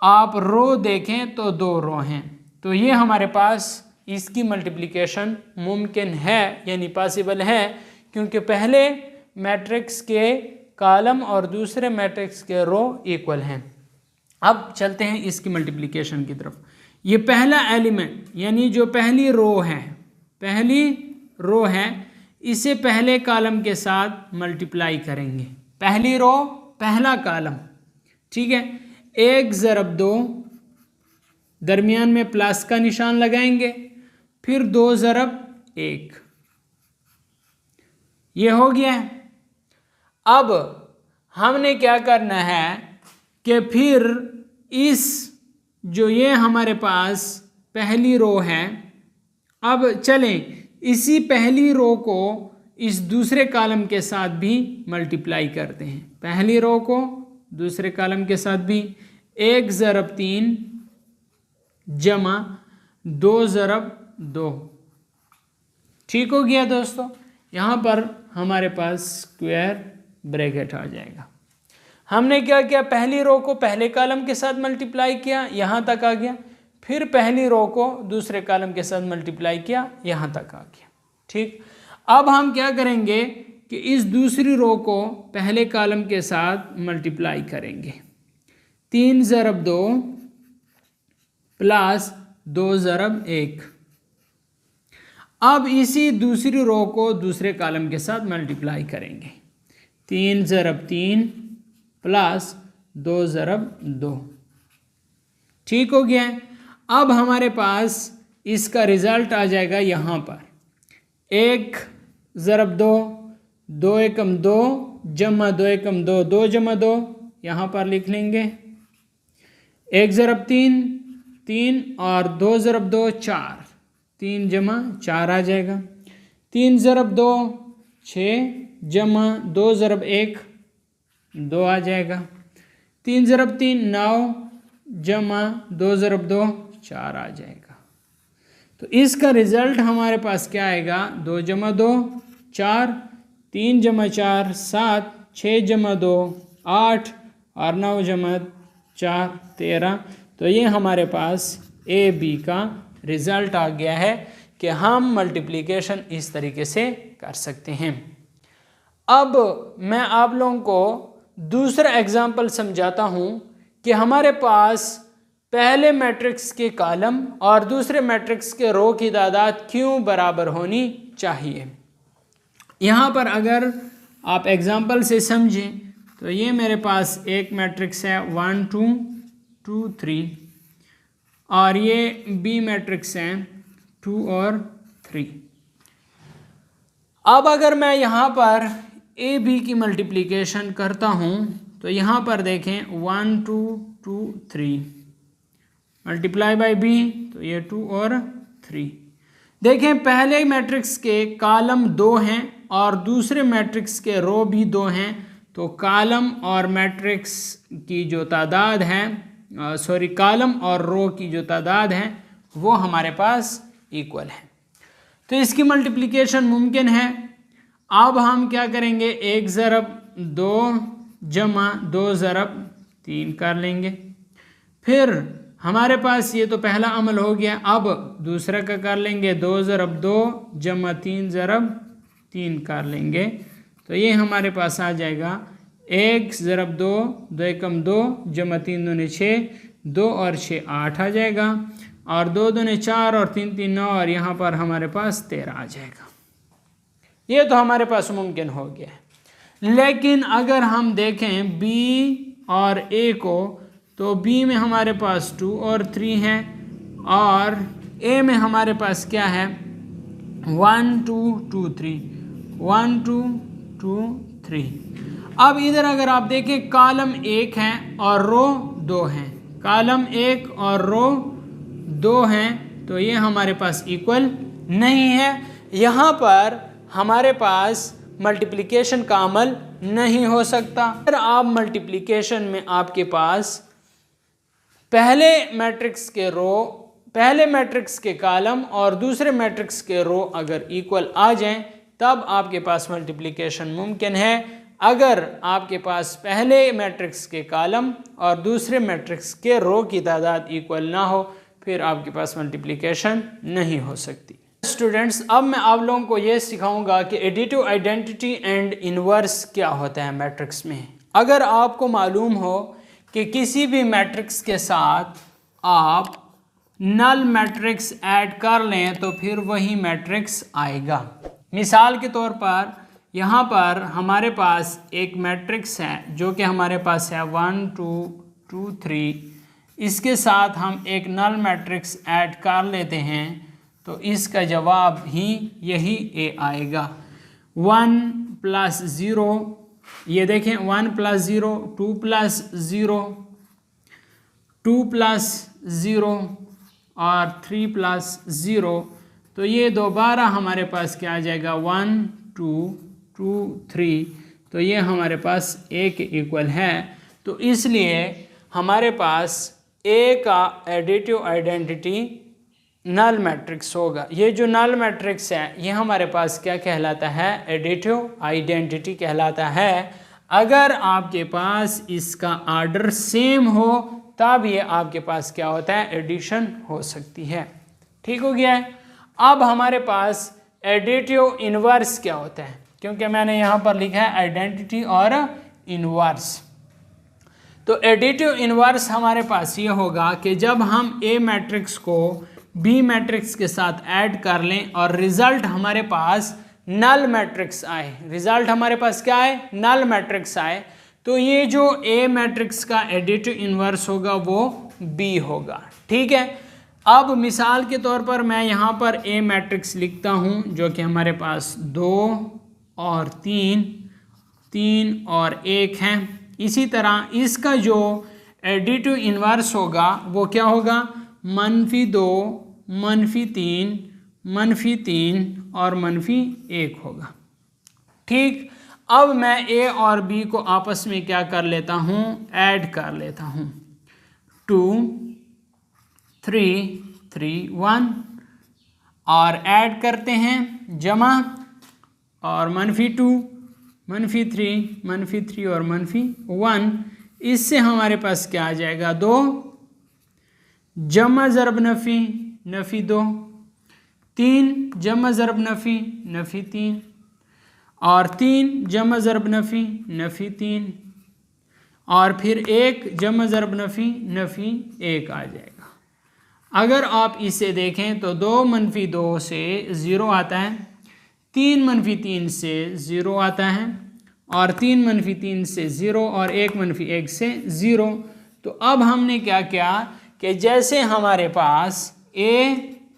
[SPEAKER 1] आप रो देखें तो 2 रो हैं। तो ये हमारे पास इसकी मल्टीप्लिकेशन मुमकिन है, यानी पॉसिबल है, क्योंकि पहले मैट्रिक्स के कॉलम और दूसरे मैट्रिक्स के रो इक्वल हैं। अब चलते हैं इसकी मल्टीप्लिकेशन की तरफ। ये पहला एलिमेंट यानी जो पहली रो है इसे पहले कॉलम के साथ मल्टीप्लाई करेंगे। पहली रो पहला कॉलम, ठीक है, 1 ज़रब 2, दरमियान में प्लस का निशान लगाएंगे, फिर 2 ज़रब 1, ये हो गया। अब हमने क्या करना है कि फिर इस जो ये हमारे पास पहली रो है, अब चलें इसी पहली रो को इस दूसरे कॉलम के साथ भी मल्टीप्लाई करते हैं। पहली रो को दूसरे कॉलम के साथ भी 1 ज़रब 3 जमा 2 ज़रब 2। ठीक हो गया दोस्तों। यहाँ पर हमारे पास स्क्वायर ब्रैकेट आ जाएगा। हमने क्या किया, पहली रो को पहले कॉलम के साथ मल्टीप्लाई किया, यहाँ तक आ गया, फिर पहली रो को दूसरे कॉलम के साथ मल्टीप्लाई किया, यहाँ तक आ गया। ठीक, अब हम क्या करेंगे कि इस दूसरी रो को पहले कॉलम के साथ मल्टीप्लाई करेंगे। 3 ज़रब 2 प्लस 2 ज़रब 1। अब इसी दूसरी रो को दूसरे कॉलम के साथ मल्टीप्लाई करेंगे। 3 ज़रब 3 प्लस 2 ज़रब 2। ठीक हो गया है। अब हमारे पास इसका रिजल्ट आ जाएगा यहाँ पर 1 ज़रब 2, 2 एकम 2 जमा 2 एकम 2, 2 जमा 2 यहाँ पर लिख लेंगे। 1 ज़रब 3, 3 और 2 ज़रब 2 4, 3 जमा 4 आ जाएगा। 3 ज़रब 2 6 जमा 2 ज़रब 1 2 आ जाएगा। 3 ज़रब 3 9 जमा 2 ज़रब 2 4 आ जाएगा। तो इसका रिज़ल्ट हमारे पास क्या आएगा, 2 जमा 2 4, 3 जमा 4 7, 6 जमा 2 8 और 9 जमा 4 13। तो ये हमारे पास ए बी का रिज़ल्ट आ गया है कि हम मल्टीप्लिकेशन इस तरीके से कर सकते हैं। अब मैं आप लोगों को दूसरा एग्जाम्पल समझाता हूँ कि हमारे पास पहले मैट्रिक्स के कॉलम और दूसरे मैट्रिक्स के रो की तादाद क्यों बराबर होनी चाहिए। यहाँ पर अगर आप एग्जाम्पल से समझें तो ये मेरे पास एक मैट्रिक्स है 1 2 2 3 और ये बी मैट्रिक्स है 2 और 3। अब अगर मैं यहाँ पर ए बी की मल्टीप्लिकेशन करता हूँ तो यहाँ पर देखें 1 2 2 3 मल्टीप्लाई बाय बी, तो ये 2 और 3। देखें पहले मैट्रिक्स के कॉलम 2 हैं और दूसरे मैट्रिक्स के रो भी 2 हैं, तो कॉलम और मैट्रिक्स की जो तादाद है कॉलम और रो की जो तादाद है वो हमारे पास इक्वल है। तो इसकी मल्टीप्लिकेशन मुमकिन है। अब हम क्या करेंगे, 1 ज़रब 2 जमा 2 ज़रब 3 कर लेंगे। फिर हमारे पास ये तो पहला अमल हो गया। अब दूसरा का कर लेंगे, 2 ज़रब 2 जमा 3 ज़रब 3 कर लेंगे। तो ये हमारे पास आ जाएगा 1 ज़रब 2, 2 एकम 2 जमा 3 दूने 6, 2 और 6 8 आ जाएगा और 2 दूने 4 और 3 3 9 और यहाँ पर हमारे पास 13 आ जाएगा। ये तो हमारे पास मुमकिन हो गया है। लेकिन अगर हम देखें बी और ए को, तो बी में हमारे पास 2 और 3 है और ए में हमारे पास क्या है 1 2 2 3 1 2 2 3। अब इधर अगर आप देखें कॉलम 1 है और रो 2 हैं, कॉलम 1 और रो 2 हैं, तो ये हमारे पास इक्वल नहीं है। यहाँ पर हमारे पास मल्टीप्लिकेशन का अमल नहीं हो सकता। अगर आप मल्टीप्लिकेशन में आपके पास पहले मैट्रिक्स के कॉलम और दूसरे मैट्रिक्स के रो अगर इक्वल आ जाएं तब आपके पास मल्टीप्लिकेशन मुमकिन है। अगर आपके पास पहले मैट्रिक्स के कॉलम और दूसरे मैट्रिक्स के रो की तादाद इक्वल ना हो फिर आपके पास मल्टीप्लिकेशन नहीं हो सकती। स्टूडेंट्स, अब मैं आप लोगों को ये सिखाऊंगा कि एडिटिव आइडेंटिटी एंड इन्वर्स क्या होता है मैट्रिक्स में। अगर आपको मालूम हो कि किसी भी मैट्रिक्स के साथ आप नल मैट्रिक्स ऐड कर लें तो फिर वही मैट्रिक्स आएगा। मिसाल के तौर पर यहाँ पर हमारे पास एक मैट्रिक्स है जो कि हमारे पास है 1 2 2 3। इसके साथ हम एक नल मैट्रिक्स ऐड कर लेते हैं तो इसका जवाब ही यही ए आएगा। 1 + 0, ये देखें 1 + 0, 2 + 0, 2 + 0 और 3 + 0। तो ये दोबारा हमारे पास क्या आ जाएगा 1 2 2 3। तो ये हमारे पास ए के इक्वल है। तो इसलिए हमारे पास ए का एडिटिव आइडेंटिटी नल मैट्रिक्स होगा। ये जो नल मैट्रिक्स है ये हमारे पास क्या कहलाता है, एडिटिव आइडेंटिटी कहलाता है। अगर आपके पास इसका आर्डर सेम हो तब ये आपके पास क्या होता है, एडिशन हो सकती है। ठीक हो गया है। अब हमारे पास एडिटिव इन्वर्स क्या होता है, क्योंकि मैंने यहाँ पर लिखा है आइडेंटिटी और इन्वर्स। तो एडिटिव इन्वर्स हमारे पास ये होगा कि जब हम ए मैट्रिक्स को बी मैट्रिक्स के साथ ऐड कर लें और रिजल्ट हमारे पास नल मैट्रिक्स आए, रिजल्ट हमारे पास क्या आए, नल मैट्रिक्स आए, तो ये जो ए मैट्रिक्स का एडिटिव इन्वर्स होगा वो बी होगा। ठीक है, अब मिसाल के तौर पर मैं यहाँ पर ए मैट्रिक्स लिखता हूँ जो कि हमारे पास 2 और 3, 3 और 1 है। इसी तरह इसका जो एडिटिव इन्वर्स होगा वो क्या होगा, -2, -3, -3 और -1 होगा। ठीक, अब मैं ए और बी को आपस में क्या कर लेता हूँ, ऐड कर लेता हूँ। 2 3 3 1 और ऐड करते हैं जमा, और -2 -3 -3 और -1, इससे हमारे पास क्या आ जाएगा, 2 जमा ज़रब नफ़ी, नफ़ी 2, 3 जमा ज़रब नफ़ी, नफ़ी 3, और 3 जमा ज़रब नफ़ी, नफ़ी 3, और फिर 1 जमा ज़रब नफ़ी, नफ़ी 1 आ जाएगा। अगर आप इसे देखें तो 2 - 2 से 0 आता है, 3 - 3 से 0 आता है, और 3 - 3 से 0, और 1 - 1 से 0। तो अब हमने क्या किया कि जैसे हमारे पास a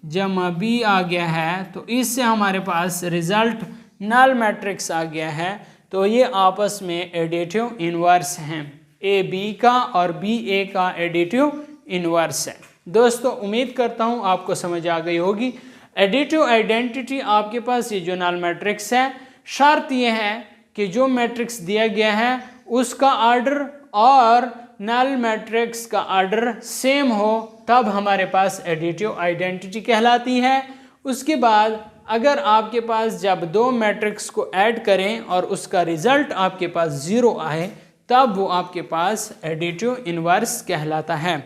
[SPEAKER 1] जमा b आ गया है तो इससे हमारे पास रिज़ल्ट नल मैट्रिक्स आ गया है। तो ये आपस में एडिटिव इन्वर्स हैं, ए बी का और बी ए का एडिटिव इन्वर्स है। दोस्तों उम्मीद करता हूँ आपको समझ आ गई होगी। एडिटिव आइडेंटिटी आपके पास ये जो नल मैट्रिक्स है, शर्त यह है कि जो मैट्रिक्स दिया गया है उसका आर्डर और नल मैट्रिक्स का आर्डर सेम हो, तब हमारे पास एडिटिव आइडेंटिटी कहलाती है। उसके बाद अगर आपके पास जब 2 मैट्रिक्स को ऐड करें और उसका रिजल्ट आपके पास 0 आए, तब वो आपके पास एडिटिव इन्वर्स कहलाता है।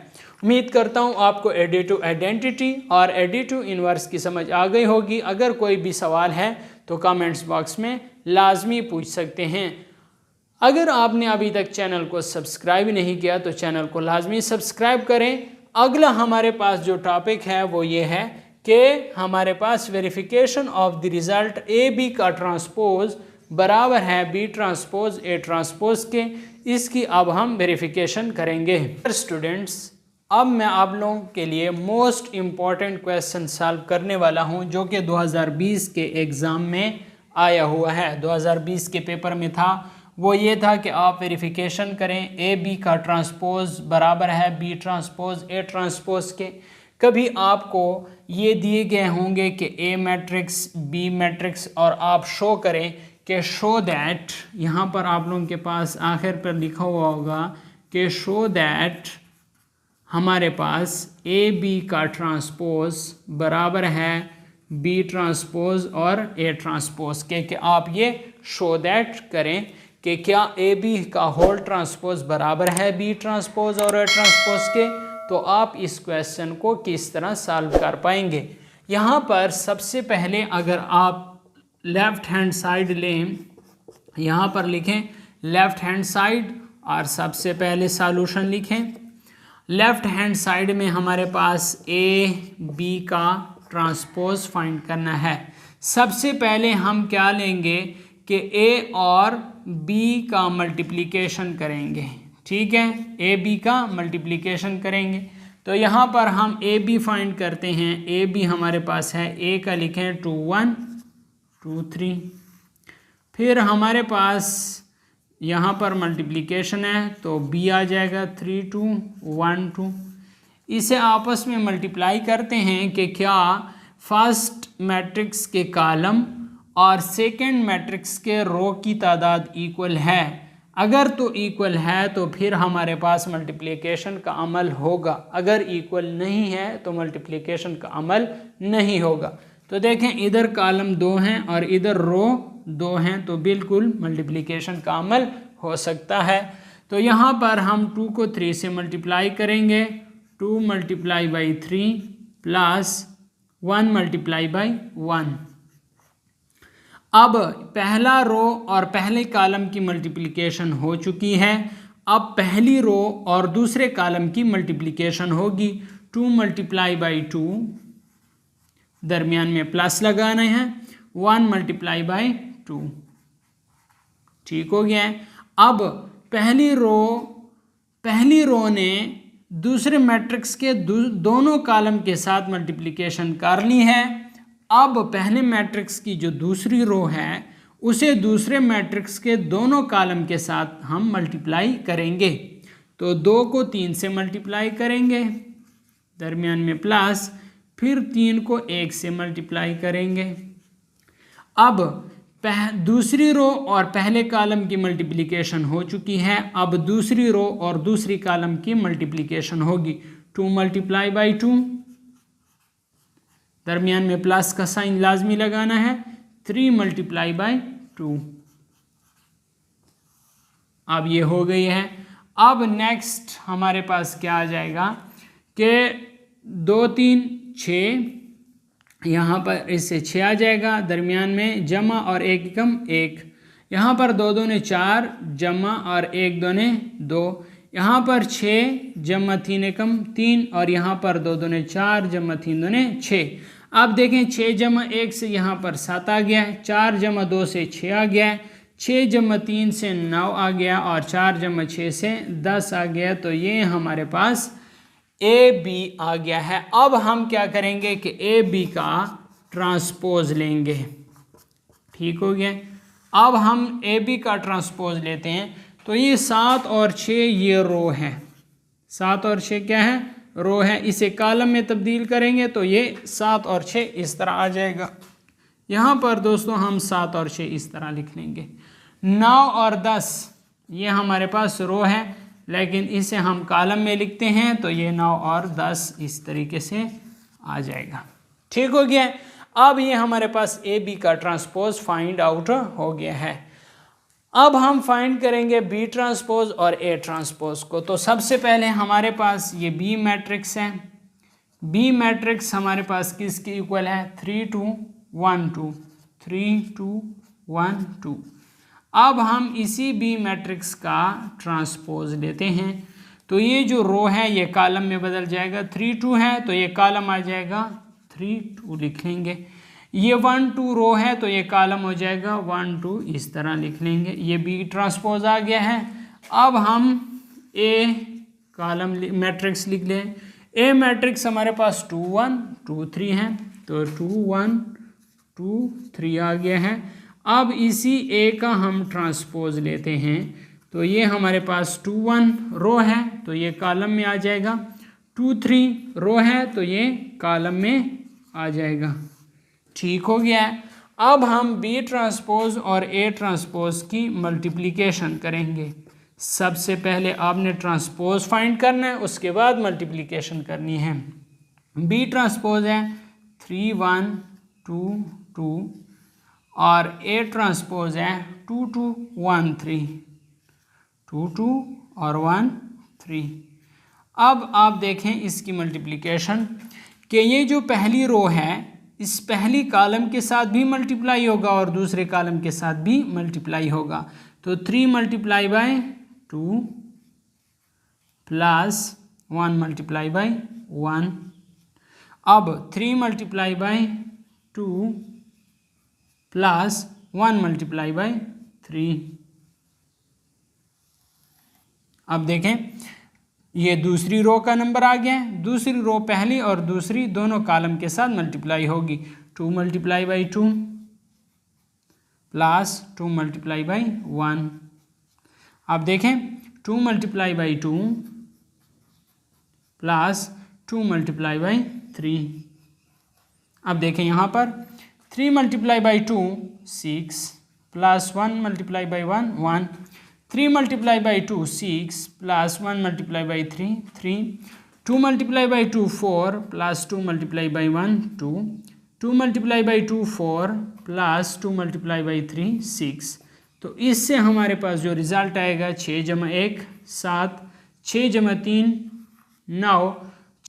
[SPEAKER 1] उम्मीद करता हूँ आपको एडिटिव आइडेंटिटी और एडिटिव इन्वर्स की समझ आ गई होगी। अगर कोई भी सवाल है तो कमेंट्स बॉक्स में लाजमी पूछ सकते हैं। अगर आपने अभी तक चैनल को सब्सक्राइब नहीं किया तो चैनल को लाजमी सब्सक्राइब करें। अगला हमारे पास जो टॉपिक है वो ये है कि हमारे पास verification of the result A B का ट्रांसपोज बराबर है बी ट्रांसपोज ए ट्रांसपोज के। इसकी अब हम वेरिफिकेशन करेंगे। स्टूडेंट्स, अब मैं आप लोगों के लिए मोस्ट इम्पॉर्टेंट क्वेश्चन सॉल्व करने वाला हूं जो कि 2020 के एग्ज़ाम में आया हुआ है। 2020 के पेपर में था, वो ये था कि आप वेरिफिकेशन करें ए बी का ट्रांसपोज बराबर है बी ट्रांसपोज ए ट्रांसपोज के। कभी आपको ये दिए गए होंगे कि ए मैट्रिक्स बी मैट्रिक्स, और आप शो करें कि शो दैट, यहाँ पर आप लोगों के पास आखिर पर लिखा हुआ होगा कि शो दैट हमारे पास ए बी का ट्रांसपोज बराबर है बी ट्रांसपोज और ए ट्रांसपोज के। कि आप ये शो दैट करें कि क्या ए बी का होल ट्रांसपोज बराबर है बी ट्रांसपोज और ए ट्रांसपोज के। तो आप इस क्वेश्चन को किस तरह सॉल्व कर पाएंगे। यहाँ पर सबसे पहले अगर आप लेफ़्ट हैंड साइड लें, यहाँ पर लिखें लेफ़्ट हैंड साइड और सबसे पहले सॉल्यूशन लिखें। लेफ़्ट हैंड साइड में हमारे पास ए बी का ट्रांसपोज फाइंड करना है। सबसे पहले हम क्या लेंगे कि ए और बी का मल्टीप्लिकेशन करेंगे। ठीक है, ए बी का मल्टीप्लिकेशन करेंगे। तो यहाँ पर हम ए बी फाइंड करते हैं। ए बी हमारे पास है, ए का लिखें 2 1 2 3, फिर हमारे पास यहाँ पर मल्टीप्लिकेशन है तो बी आ जाएगा 3 2 1 2। इसे आपस में मल्टीप्लाई करते हैं कि क्या फर्स्ट मैट्रिक्स के कॉलम और सेकंड मैट्रिक्स के रो की तादाद इक्वल है। अगर तो इक्वल है तो फिर हमारे पास मल्टीप्लिकेशन का अमल होगा, अगर इक्वल नहीं है तो मल्टीप्लिकेशन का अमल नहीं होगा। तो देखें इधर कॉलम 2 हैं और इधर रो 2 हैं, तो बिल्कुल मल्टीप्लिकेशन का अमल हो सकता है। तो यहाँ पर हम 2 को 3 से मल्टीप्लाई करेंगे, 2 × 3 प्लस 1 × 1। अब पहला रो और पहले कॉलम की मल्टीप्लिकेशन हो चुकी है। अब पहली रो और दूसरे कॉलम की मल्टीप्लिकेशन होगी। 2 × 2, दरमियान में प्लस लगाना है, 1 × 2। ठीक हो गया है। अब पहली रो ने दूसरे मैट्रिक्स के दोनों कॉलम के साथ मल्टीप्लिकेशन कर ली है। अब पहले मैट्रिक्स की जो दूसरी रो है उसे दूसरे मैट्रिक्स के दोनों कॉलम के साथ हम मल्टीप्लाई करेंगे। तो 2 को 3 से मल्टीप्लाई करेंगे, दरमियान में प्लस, फिर 3 को 1 से मल्टीप्लाई करेंगे। अब दूसरी रो और पहले कॉलम की मल्टीप्लिकेशन हो चुकी है, अब दूसरी रो और दूसरी कॉलम की मल्टीप्लिकेशन होगी। 2 मल्टीप्लाई बाई 2, दरमियान में प्लस का साइन लाजमी लगाना है। 3 मल्टीप्लाई बाई 2, अब ये हो गई है। अब नेक्स्ट हमारे पास क्या आ जाएगा कि 2 3 6, यहाँ पर इससे 6 आ जाएगा, दरमियान में जमा और 1 कम 1, यहाँ पर 2 दूने 4 जमा और 1 दूने 2, यहाँ पर 6 जमा 3 कम 3 और यहाँ पर 2 दूने 4 जमा 3 दूने 6। अब देखें 6 जमा 1 से यहाँ पर 7 आ गया है, 4 जमा 2 से 6 आ गया है, 6 जमा 3 से 9 आ गया और 4 जमा 6 से 10 आ गया। तो ये हमारे पास ए बी आ गया है। अब हम क्या करेंगे कि ए बी का ट्रांसपोज लेंगे। ठीक हो गया। अब हम ए बी का ट्रांसपोज लेते हैं। तो ये 7 और 6 ये रो है, 7 और 6 क्या है, रो है। इसे कॉलम में तब्दील करेंगे तो ये 7 और 6 इस तरह आ जाएगा। यहाँ पर दोस्तों हम 7 और 6 इस तरह लिख लेंगे। 9 और 10 ये हमारे पास रो है, लेकिन इसे हम कॉलम में लिखते हैं तो ये 9 और 10 इस तरीके से आ जाएगा। ठीक हो गया। अब ये हमारे पास ए बी का ट्रांसपोज फाइंड आउट हो गया है। अब हम फाइंड करेंगे बी ट्रांसपोज और ए ट्रांसपोज को। तो सबसे पहले हमारे पास ये बी मैट्रिक्स है। बी मैट्रिक्स हमारे पास किसके इक्वल है, 3 2 1 2, 3 2 1 2। अब हम इसी बी मैट्रिक्स का ट्रांसपोज लेते हैं। तो ये जो रो है ये कॉलम में बदल जाएगा। 3 2 है तो ये कॉलम आ जाएगा 3 2 लिख लेंगे। ये 1 2 रो है तो ये कॉलम हो जाएगा 1 2 इस तरह लिख लेंगे। ये बी ट्रांसपोज आ गया है। अब हम ए कॉलम मैट्रिक्स लिख लें। ए मैट्रिक्स हमारे पास 2 1 2 3 है तो 2 1 2 3 आ गया है। अब इसी ए का हम ट्रांसपोज लेते हैं। तो ये हमारे पास 2 1 रो है तो ये कॉलम में आ जाएगा, 2 3 रो है तो ये कॉलम में आ जाएगा। ठीक हो गया है। अब हम बी ट्रांसपोज और ए ट्रांसपोज की मल्टीप्लिकेशन करेंगे। सबसे पहले आपने ट्रांसपोज फाइंड करना है, उसके बाद मल्टीप्लिकेशन करनी है। बी ट्रांसपोज है 3 1 2 2 और ए ट्रांसपोज है 2 2 1 3, 2 2 और 1 3। अब आप देखें इसकी मल्टीप्लिकेशन कि ये जो पहली रो है इस पहली कॉलम के साथ भी मल्टीप्लाई होगा और दूसरे कॉलम के साथ भी मल्टीप्लाई होगा। तो 3 multiply by 2 plus 1 multiply by 1। अब 3 multiply by 2 plus 1 multiply by 3। अब देखें ये दूसरी रो का नंबर आ गया है। दूसरी रो पहली और दूसरी दोनों कॉलम के साथ मल्टीप्लाई होगी। 2 multiply by 2 plus 2 multiply by 1। अब देखें 2 multiply by 2 plus 2 multiply by 3। अब देखें यहाँ पर 3 multiply by 2 6 plus 1 multiply by 1 1। 3 multiply by 2 6 plus 1 multiply by 3 3। 2 multiply by 2 4 plus 2 multiply by 1 2। 2 multiply by 2 4 plus 2 multiply by 3 6। तो इससे हमारे पास जो रिज़ल्ट आएगा 6 जमा 1 7, 6 जमा 3 9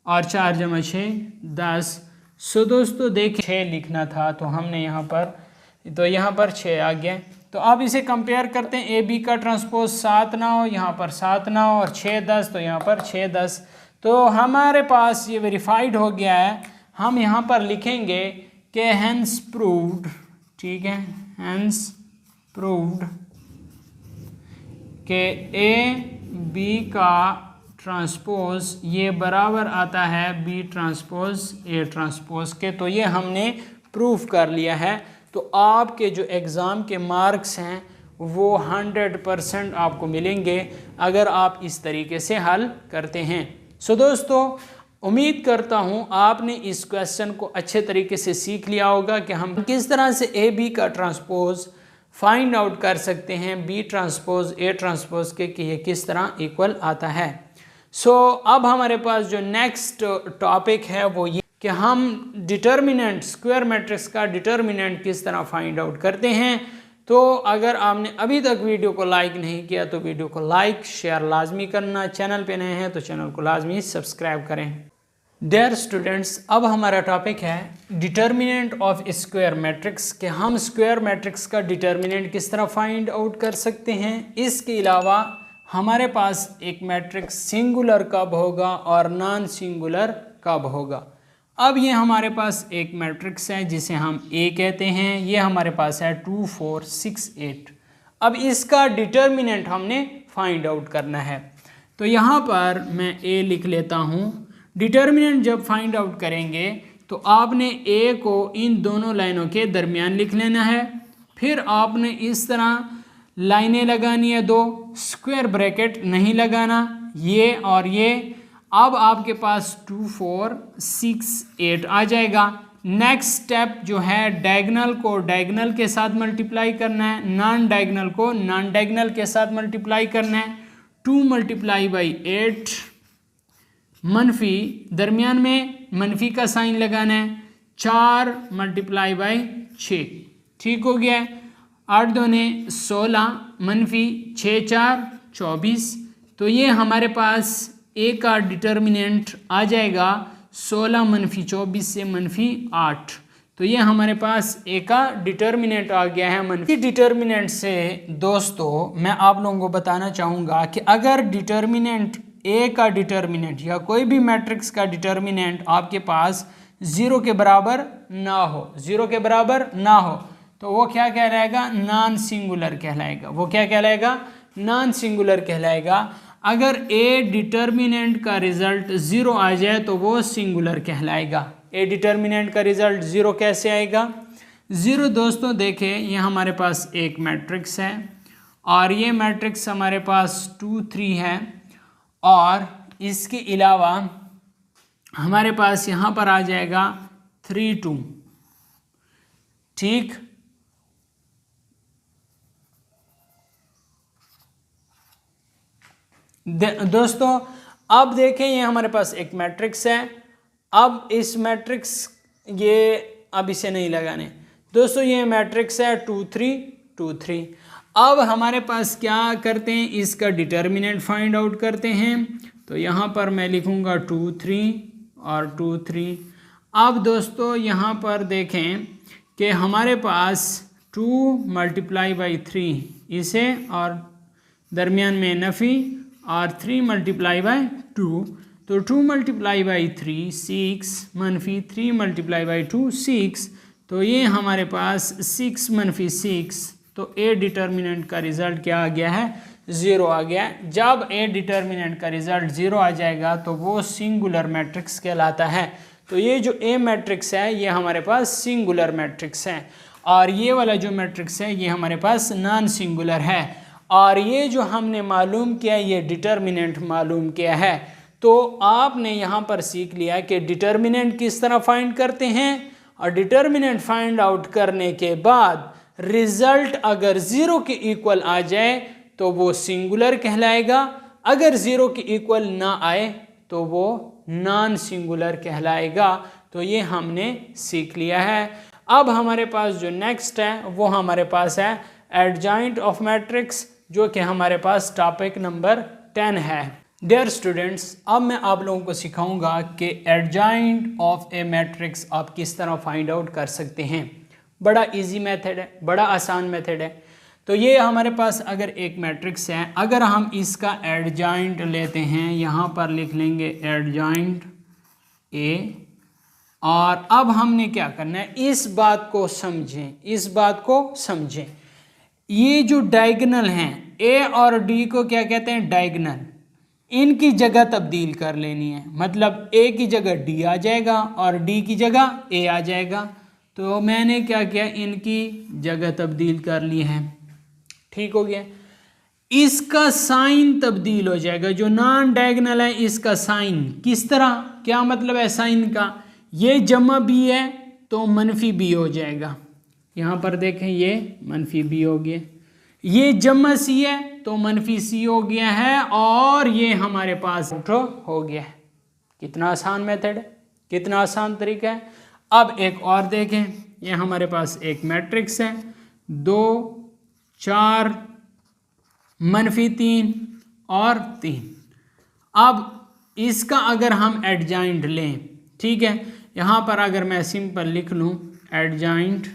[SPEAKER 1] और 4 जमा 6 10। सो दोस्तों देखिए 6 लिखना था तो हमने यहाँ पर 6 आ गया। तो अब इसे कंपेयर करते हैं। ए बी का ट्रांसपोज 7 9, यहाँ पर 7 9 और 6 10, तो यहाँ पर 6 10। तो हमारे पास ये वेरीफाइड हो गया है। हम यहाँ पर लिखेंगे कि हैंस प्रूव्ड, ठीक है, हैंस प्रूव्ड कि ए बी का ट्रांसपोज ये बराबर आता है बी ट्रांसपोज ए ट्रांसपोज के। तो ये हमने प्रूफ कर लिया है। तो आपके जो एग्ज़ाम के मार्क्स हैं वो 100% आपको मिलेंगे अगर आप इस तरीके से हल करते हैं। सो दोस्तों, उम्मीद करता हूँ आपने इस क्वेश्चन को अच्छे तरीके से सीख लिया होगा कि हम किस तरह से ए बी का ट्रांसपोज फाइंड आउट कर सकते हैं बी ट्रांसपोज ए ट्रांसपोज के कि ये किस तरह इक्वल आता है। सो अब हमारे पास जो नेक्स्ट टॉपिक है वो ये कि हम डिटर्मिनेंट स्क्वायर मैट्रिक्स का डिटर्मिनेंट किस तरह फाइंड आउट करते हैं। तो अगर आपने अभी तक वीडियो को लाइक नहीं किया तो वीडियो को लाइक शेयर लाजमी करना, चैनल पे नए हैं तो चैनल को लाजमी सब्सक्राइब करें। डियर स्टूडेंट्स, अब हमारा टॉपिक है डिटर्मिनेंट ऑफ स्क्वायर मैट्रिक्स कि हम स्क्वायर मैट्रिक्स का डिटर्मिनेंट किस तरह फाइंड आउट कर सकते हैं। इसके अलावा हमारे पास एक मैट्रिक्स सिंगुलर कब होगा और नॉन सिंगुलर कब होगा। अब ये हमारे पास एक मैट्रिक्स है जिसे हम ए कहते हैं, ये हमारे पास है 2 4 6 8। अब इसका डिटर्मिनेंट हमने फाइंड आउट करना है। तो यहाँ पर मैं ए लिख लेता हूँ। डिटर्मिनेंट जब फाइंड आउट करेंगे तो आपने ए को इन दोनों लाइनों के दरमियान लिख लेना है। फिर आपने इस तरह लाइनें लगानी है, 2 स्क्वायर ब्रैकेट नहीं लगाना, ये और ये। अब आपके पास 2 4 6 8 आ जाएगा। नेक्स्ट स्टेप जो है डायगोनल को डायगोनल के साथ मल्टीप्लाई करना है, नॉन डायगोनल को नॉन डायगोनल के साथ मल्टीप्लाई करना है। 2 × 8 मनफी दरमियान में मनफी का साइन लगाना है, 4 × 6 ठीक हो गया। 8 दूने 16 मनफी 6 4 24। तो ये हमारे पास ए का डिटर्मिनेंट आ जाएगा 16 - 24 से -8। तो ये हमारे पास ए का डिटर्मिनेंट आ गया है मनफी। डिटर्मिनेंट से दोस्तों मैं आप लोगों को बताना चाहूँगा कि अगर डिटर्मिनेंट ए का डिटर्मिनेंट या कोई भी मैट्रिक्स का डिटर्मिनेंट आपके पास 0 के बराबर ना हो, 0 के बराबर ना हो, तो वो क्या कहलाएगा, नॉन सिंगुलर कहलाएगा। वो क्या कहलाएगा, नॉन सिंगुलर कहलाएगा। अगर ए डिटर्मिनेंट का रिजल्ट 0 आ जाए तो वो सिंगुलर कहलाएगा। ए डिटर्मिनेंट का रिजल्ट 0 कैसे आएगा, 0 दोस्तों देखें ये हमारे पास एक मैट्रिक्स है और ये मैट्रिक्स हमारे पास 2 3 है और इसके अलावा हमारे पास यहाँ पर आ जाएगा 3 2 ठीक। दोस्तों अब देखें ये हमारे पास एक मैट्रिक्स है। अब इस मैट्रिक्स ये अब इसे नहीं लगाने दोस्तों, ये मैट्रिक्स है 2 3 2 3। अब हमारे पास क्या करते हैं, इसका डिटर्मिनेंट फाइंड आउट करते हैं। तो यहाँ पर मैं लिखूँगा 2 3 और 2 3। अब दोस्तों यहाँ पर देखें कि हमारे पास 2 × 3 इसे और दरमियान में नफ़ी और 3 × 2। तो 2 × 3 6 मनफी 3 × 2 6। तो ये हमारे पास 6 - 6। तो ए डिटर्मिनेंट का रिज़ल्ट क्या आ गया है, 0 आ गया। जब ए डिटर्मिनेंट का रिज़ल्ट 0 आ जाएगा तो वो सिंगुलर मैट्रिक्स कहलाता है। तो ये जो ए मैट्रिक्स है ये हमारे पास सिंगुलर मैट्रिक्स है और ये वाला जो मैट्रिक्स है ये हमारे पास नॉन सिंगुलर है। और ये जो हमने मालूम किया ये डिटर्मिनेंट मालूम किया है। तो आपने यहाँ पर सीख लिया कि डिटर्मिनेंट किस तरह फाइंड करते हैं और डिटर्मिनेंट फाइंड आउट करने के बाद रिजल्ट अगर 0 के इक्वल आ जाए तो वो सिंगुलर कहलाएगा, अगर 0 के इक्वल ना आए तो वो नॉन सिंगुलर कहलाएगा। तो ये हमने सीख लिया है। अब हमारे पास जो नेक्स्ट है वो हमारे पास है एडजॉइंट ऑफ मैट्रिक्स, जो कि हमारे पास टॉपिक नंबर 10 है। डियर स्टूडेंट्स, अब मैं आप लोगों को सिखाऊंगा कि एडजॉइंट ऑफ ए मैट्रिक्स आप किस तरह फाइंड आउट कर सकते हैं। बड़ा इजी मेथड है, बड़ा आसान मेथड है। तो ये हमारे पास अगर एक मैट्रिक्स है, अगर हम इसका एडजॉइंट लेते हैं, यहाँ पर लिख लेंगे एडजॉइंट ए। और अब हमने क्या करना है, इस बात को समझें, इस बात को समझें। ये जो डायगोनल हैं ए और डी को क्या कहते हैं, डायगोनल। इनकी जगह तब्दील कर लेनी है, मतलब ए की जगह डी आ जाएगा और डी की जगह ए आ जाएगा। तो मैंने क्या किया, इनकी जगह तब्दील कर ली है, ठीक हो गया। इसका साइन तब्दील हो जाएगा, जो नॉन डायगोनल है इसका साइन किस तरह, क्या मतलब है साइन का, ये जमा बी है तो मनफी बी हो जाएगा। यहाँ पर देखें ये मनफी बी हो गया, ये जमा सी है तो मनफी सी हो गया है, और ये हमारे पास हो गया है। कितना आसान मेथड है, कितना आसान तरीका है। अब एक और देखें, ये हमारे पास एक मैट्रिक्स है 2 4 -3 और 3। अब इसका अगर हम एडजॉइंट लें, ठीक है, यहाँ पर अगर मैं सिंपल लिख लूँ एडजॉइंट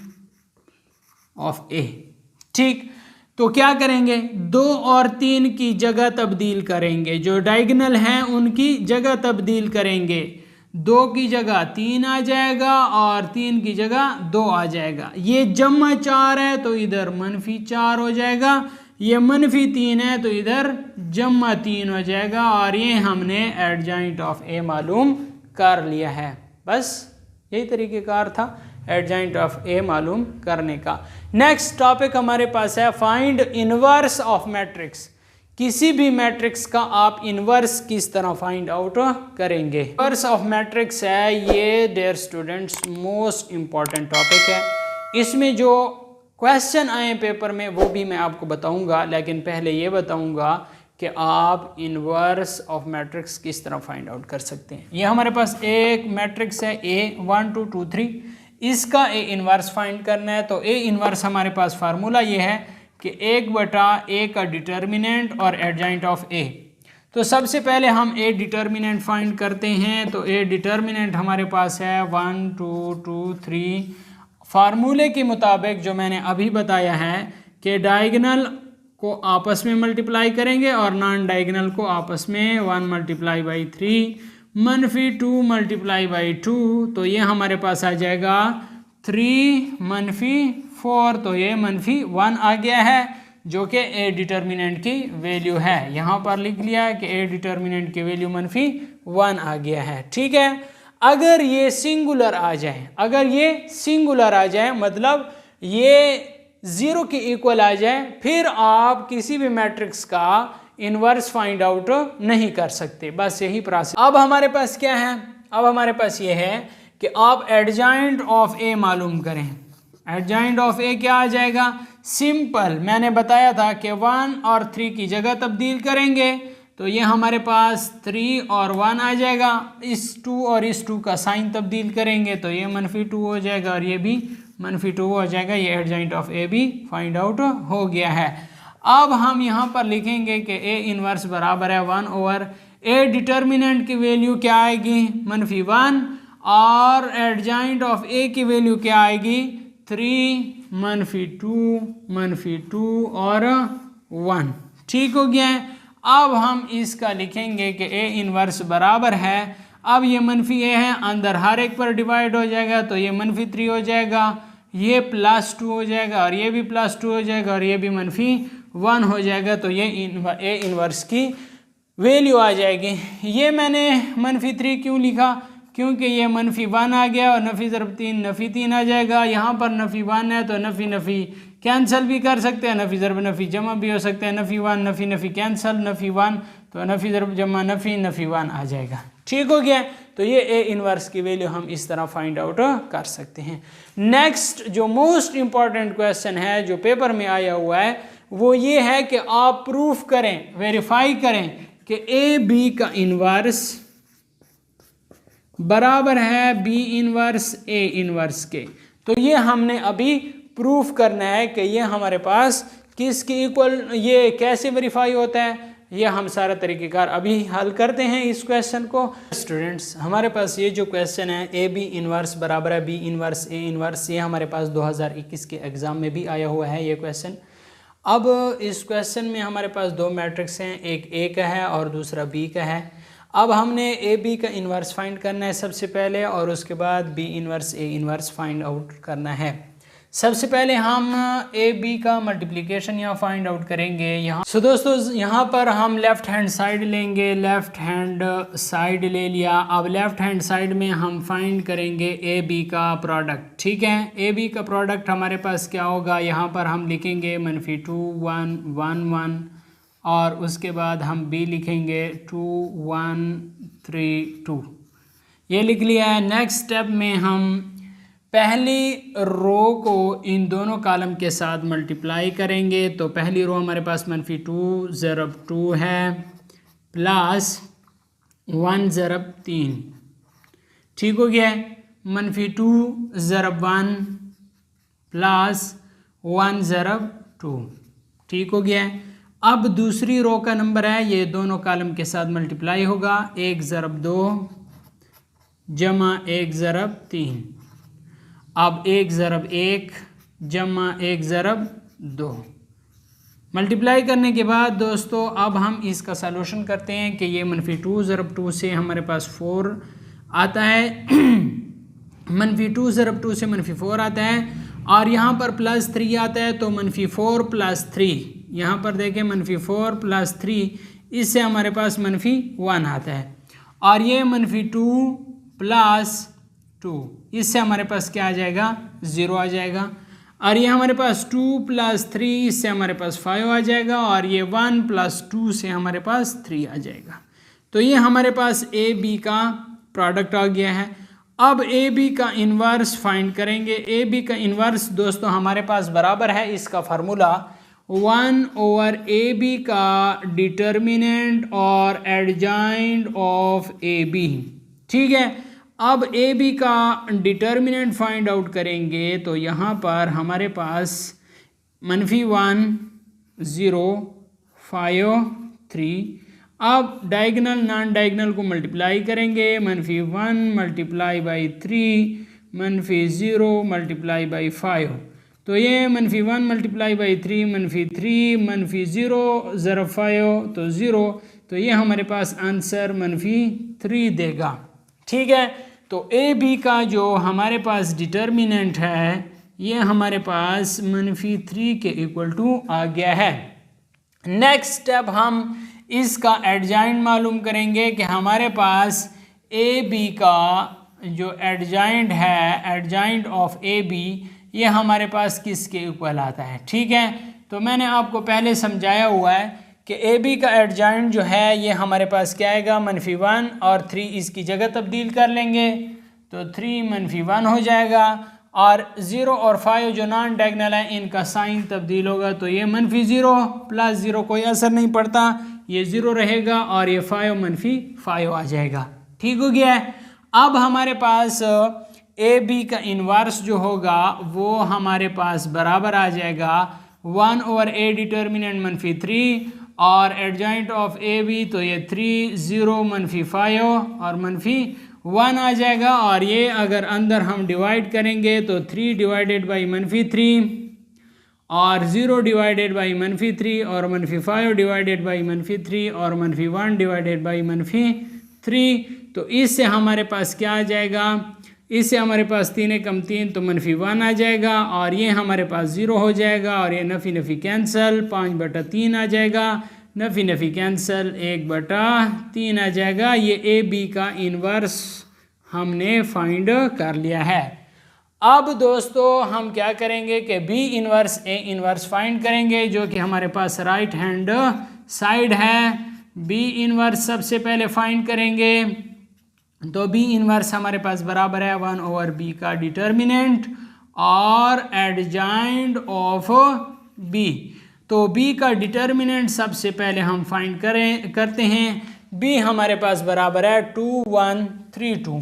[SPEAKER 1] ऑफ ए, ठीक, तो क्या करेंगे, 2 और 3 की जगह तब्दील करेंगे, जो डायगोनल हैं उनकी जगह तब्दील करेंगे। 2 की जगह 3 आ जाएगा और 3 की जगह 2 आ जाएगा। ये जमा 4 है तो इधर -4 हो जाएगा, ये -3 है तो इधर जमा 3 हो जाएगा, और ये हमने एडजॉइंट ऑफ ए मालूम कर लिया है। बस यही तरीक़ेकार था एडजॉइंट ऑफ ए मालूम करने का। नेक्स्ट टॉपिक हमारे पास है फाइंड इनवर्स ऑफ मैट्रिक्स। किसी भी मैट्रिक्स का आप इनवर्स किस तरह फाइंड आउट करेंगे। इनवर्स ऑफ मैट्रिक्स है ये dear students most important topic है। इसमें जो क्वेश्चन आए पेपर में वो भी मैं आपको बताऊंगा, लेकिन पहले ये बताऊंगा कि आप इनवर्स ऑफ मैट्रिक्स किस तरह फाइंड आउट कर सकते हैं। ये हमारे पास एक मैट्रिक्स है A 1 2 2 3, इसका ए इनवर्स फाइंड करना है। तो ए इनवर्स हमारे पास फार्मूला ये है कि 1/a का डिटर्मिनेंट और एडजॉइंट ऑफ ए। तो सबसे पहले हम ए डिटर्मिनेंट फाइंड करते हैं। तो ए डिटर्मिनेंट हमारे पास है 1 2 2 3। फार्मूले के मुताबिक जो मैंने अभी बताया है कि डायगोनल को आपस में मल्टीप्लाई करेंगे और नॉन डायगोनल को आपस में 1 × 3 -2 × 2, तो ये हमारे पास आ जाएगा 3 -4, तो ये -1 आ गया है, जो कि ए डिटर्मिनेंट की वैल्यू है। यहाँ पर लिख लिया है कि ए डिटर्मिनेंट की वैल्यू -1 आ गया है, ठीक है। अगर ये सिंगुलर आ जाए, अगर ये सिंगुलर आ जाए मतलब ये 0 के इक्वल आ जाए, फिर आप किसी भी मैट्रिक्स का इनवर्स फाइंड आउट नहीं कर सकते। बस यही प्रोसेस। अब हमारे पास क्या है, अब हमारे पास ये है कि आप एडजॉइंट ऑफ ए मालूम करें। एडजॉइंट ऑफ ए क्या आ जाएगा, सिंपल, मैंने बताया था कि 1 और 3 की जगह तब्दील करेंगे, तो ये हमारे पास 3 और 1 आ जाएगा। इस 2 और इस 2 का साइन तब्दील करेंगे तो ये -2 हो जाएगा और ये भी -2 हो जाएगा। ये एडजॉइंट ऑफ ए भी फाइंड आउट हो गया है। अब हम यहाँ पर लिखेंगे कि ए इनवर्स बराबर है 1/a डिटर्मिनेंट की वैल्यू क्या आएगी, -1, और एडजॉइंट ऑफ ए की वैल्यू क्या आएगी 3 -2 और 1, ठीक हो गया है। अब हम इसका लिखेंगे कि ए इनवर्स बराबर है, अब ये -a है, अंदर हर एक पर डिवाइड हो जाएगा तो ये -3 हो जाएगा, ये +2 हो जाएगा और ये भी +2 हो जाएगा और ये भी -1 हो जाएगा। तो ये ए इनवर्स की वैल्यू आ जाएगी। ये मैंने -3 क्यों लिखा, क्योंकि ये -1 आ गया और -3 आ जाएगा। यहाँ पर -1 है तो नफ़ी कैंसिल भी कर सकते हैं, नफ़ी ज़रब नफ़ी जमा भी हो सकते हैं। -1 नफ़ी कैंसिल, -1 तो नफ़ी ज़रब जमा नफ़ी 1 आ जाएगा, ठीक हो गया। तो ये ए इनवर्स की वैल्यू हम इस तरह फाइंड आउट कर सकते हैं। नेक्स्ट जो मोस्ट इम्पॉर्टेंट क्वेश्चन है जो पेपर में आया हुआ है वो ये है कि आप प्रूफ करें, वेरीफाई करें कि ए बी का इनवर्स बराबर है बी इनवर्स ए इनवर्स के। तो ये हमने अभी प्रूफ करना है कि ये हमारे पास किसके इक्वल, ये कैसे वेरीफाई होता है, ये हम सारा तरीक़ेकार अभी हल करते हैं इस क्वेश्चन को। स्टूडेंट्स हमारे पास ये जो क्वेश्चन है ए बी इनवर्स बराबर है बी इनवर्स ए इनवर्स, ये हमारे पास 2021 के एग्ज़ाम में भी आया हुआ है ये क्वेश्चन। अब इस क्वेश्चन में हमारे पास 2 मैट्रिक्स हैं, एक ए का है और दूसरा बी का है। अब हमने ए बी का इन्वर्स फाइंड करना है सबसे पहले और उसके बाद B inverse A inverse find out करना है। सबसे पहले हम ए बी का मल्टीप्लिकेशन यहाँ फाइंड आउट करेंगे। यहाँ दोस्तों यहाँ पर हम लेफ़्ट हैंड साइड लेंगे, लेफ़्ट हैंड साइड ले लिया। अब लेफ़्ट हैंड साइड में हम फाइंड करेंगे ए बी का प्रोडक्ट। ठीक है, ए बी का प्रोडक्ट हमारे पास क्या होगा, यहाँ पर हम लिखेंगे -2 1 1 1 और उसके बाद हम बी लिखेंगे 2 1 3 2। ये लिख लिया है। नेक्स्ट स्टेप में हम पहली रो को इन दोनों कॉलम के साथ मल्टीप्लाई करेंगे। तो पहली रो हमारे पास -2 ज़रब 2 है प्लस 1 ज़रब 3। ठीक हो गया है। -2 ज़रब 1 प्लस 1 ज़रब 2। ठीक हो गया है। अब दूसरी रो का नंबर है, ये दोनों कॉलम के साथ मल्टीप्लाई होगा। 1 ज़रब 2 जमा 1 ज़रब 3। अब 1 ज़रब 1 जमा 1 ज़रब 2 मल्टीप्लाई करने के बाद दोस्तों अब हम इसका सलूशन करते हैं कि ये -2 ज़रब 2 से हमारे पास 4 आता है -2 ज़रब 2 से -4 आता है और यहाँ पर +3 आता है। तो -4 + 3, यहाँ पर देखें -4 + 3, इससे हमारे पास -1 आता है। और ये -2 + 2, इससे हमारे पास क्या आ जाएगा, 0 आ जाएगा। और ये हमारे पास 2 + 3, इससे हमारे पास 5 आ जाएगा। और ये 1 + 2 से हमारे पास 3 आ जाएगा। तो ये हमारे पास ए बी का प्रोडक्ट आ गया है। अब ए बी का इन्वर्स फाइंड करेंगे। ए बी का इन्वर्स दोस्तों हमारे पास बराबर है, इसका फार्मूला 1/AB का डिटर्मिनेंट और एडजॉइंट ऑफ ए बी। ठीक है, अब ए बी का डिटर्मिनेंट फाइंड आउट करेंगे। तो यहाँ पर हमारे पास -1 0 5 3। अब डायगनल नॉन डायगनल को मल्टीप्लाई करेंगे। -1 मल्टीप्लाई बाई 3 -0 मल्टीप्लाई बाई 5। तो ये -1 मल्टीप्लाई बाई 3 -3 -0 ज़रब 5 तो 0। तो ये हमारे पास आंसर -3 देगा। ठीक है, तो ए बी का जो हमारे पास डिटर्मिनेंट है ये हमारे पास -3 के इक्वल टू आ गया है। नेक्स्ट स्टेप हम इसका एडजॉइंट मालूम करेंगे कि हमारे पास ए बी का जो एडजॉइंट है, एडजॉइंट ऑफ ए बी, ये हमारे पास किसके इक्वल आता है। ठीक है, तो मैंने आपको पहले समझाया हुआ है कि ए बी का एडजॉइंट जो है ये हमारे पास क्या आएगा, -1 और 3 इसकी जगह तब्दील कर लेंगे तो 3 -1 हो जाएगा। और 0 और 5 जो नॉन डायगोनल है इनका साइन तब्दील होगा तो ये -0 + 0 कोई असर नहीं पड़ता, ये 0 रहेगा और ये 5 -5 आ जाएगा। ठीक हो गया है। अब हमारे पास ए बी का इन्वर्स जो होगा वो हमारे पास बराबर आ जाएगा 1/A डिटर्मिनेंट -3 और एडजॉइंट ऑफ ए बी तो ये 3 0 -5 और -1 आ जाएगा। और ये अगर अंदर हम डिवाइड करेंगे तो 3 डिवाइडेड बाई -3 और 0 डिवाइडेड बाई -3 और -5 डिवाइडेड बाई -3 और -1 डिवाइडेड बाई -3। तो इससे हमारे पास क्या आ जाएगा, इससे हमारे पास 3 × 3 तो -1 आ जाएगा और ये हमारे पास 0 हो जाएगा और ये नफ़ी नफ़ी कैंसल 5/3 आ जाएगा, नफ़ी नफ़ी कैंसल 1/3 आ जाएगा। ये ए बी का इन्वर्स हमने फाइंड कर लिया है। अब दोस्तों हम क्या करेंगे कि B inverse A inverse find करेंगे जो कि हमारे पास राइट हैंड साइड है। बी इन्वर्स सबसे पहले फाइंड करेंगे तो बी इन्वर्स हमारे पास बराबर है 1/B का डिटर्मिनेंट और एडजॉइंट ऑफ बी। तो बी का डिटर्मिनेंट सबसे पहले हम फाइंड करते हैं। बी हमारे पास बराबर है 2 1 3 2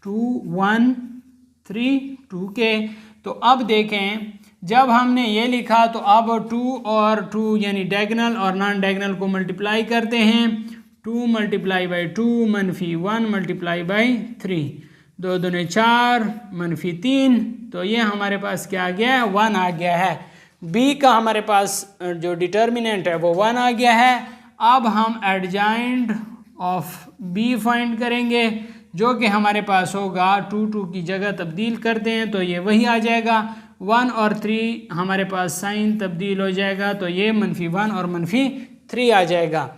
[SPEAKER 1] 2 1 3 2 के। तो अब देखें जब हमने ये लिखा तो अब 2 और 2 यानी डायगोनल और नॉन डायगोनल को मल्टीप्लाई करते हैं। 2 मल्टीप्लाई बाई 2 -1 मल्टीप्लाई बाई 3 2 दूने 4 -3। तो ये हमारे पास क्या आ गया है, 1 आ गया है। बी का हमारे पास जो डिटर्मिनेंट है वो 1 आ गया है। अब हम एडजॉइंट ऑफ बी फाइंड करेंगे जो कि हमारे पास होगा 2 2 की जगह तब्दील करते हैं तो ये वही आ जाएगा 1 और 3 हमारे पास साइन तब्दील हो जाएगा, तो ये -1 और -3 आ जाएगा।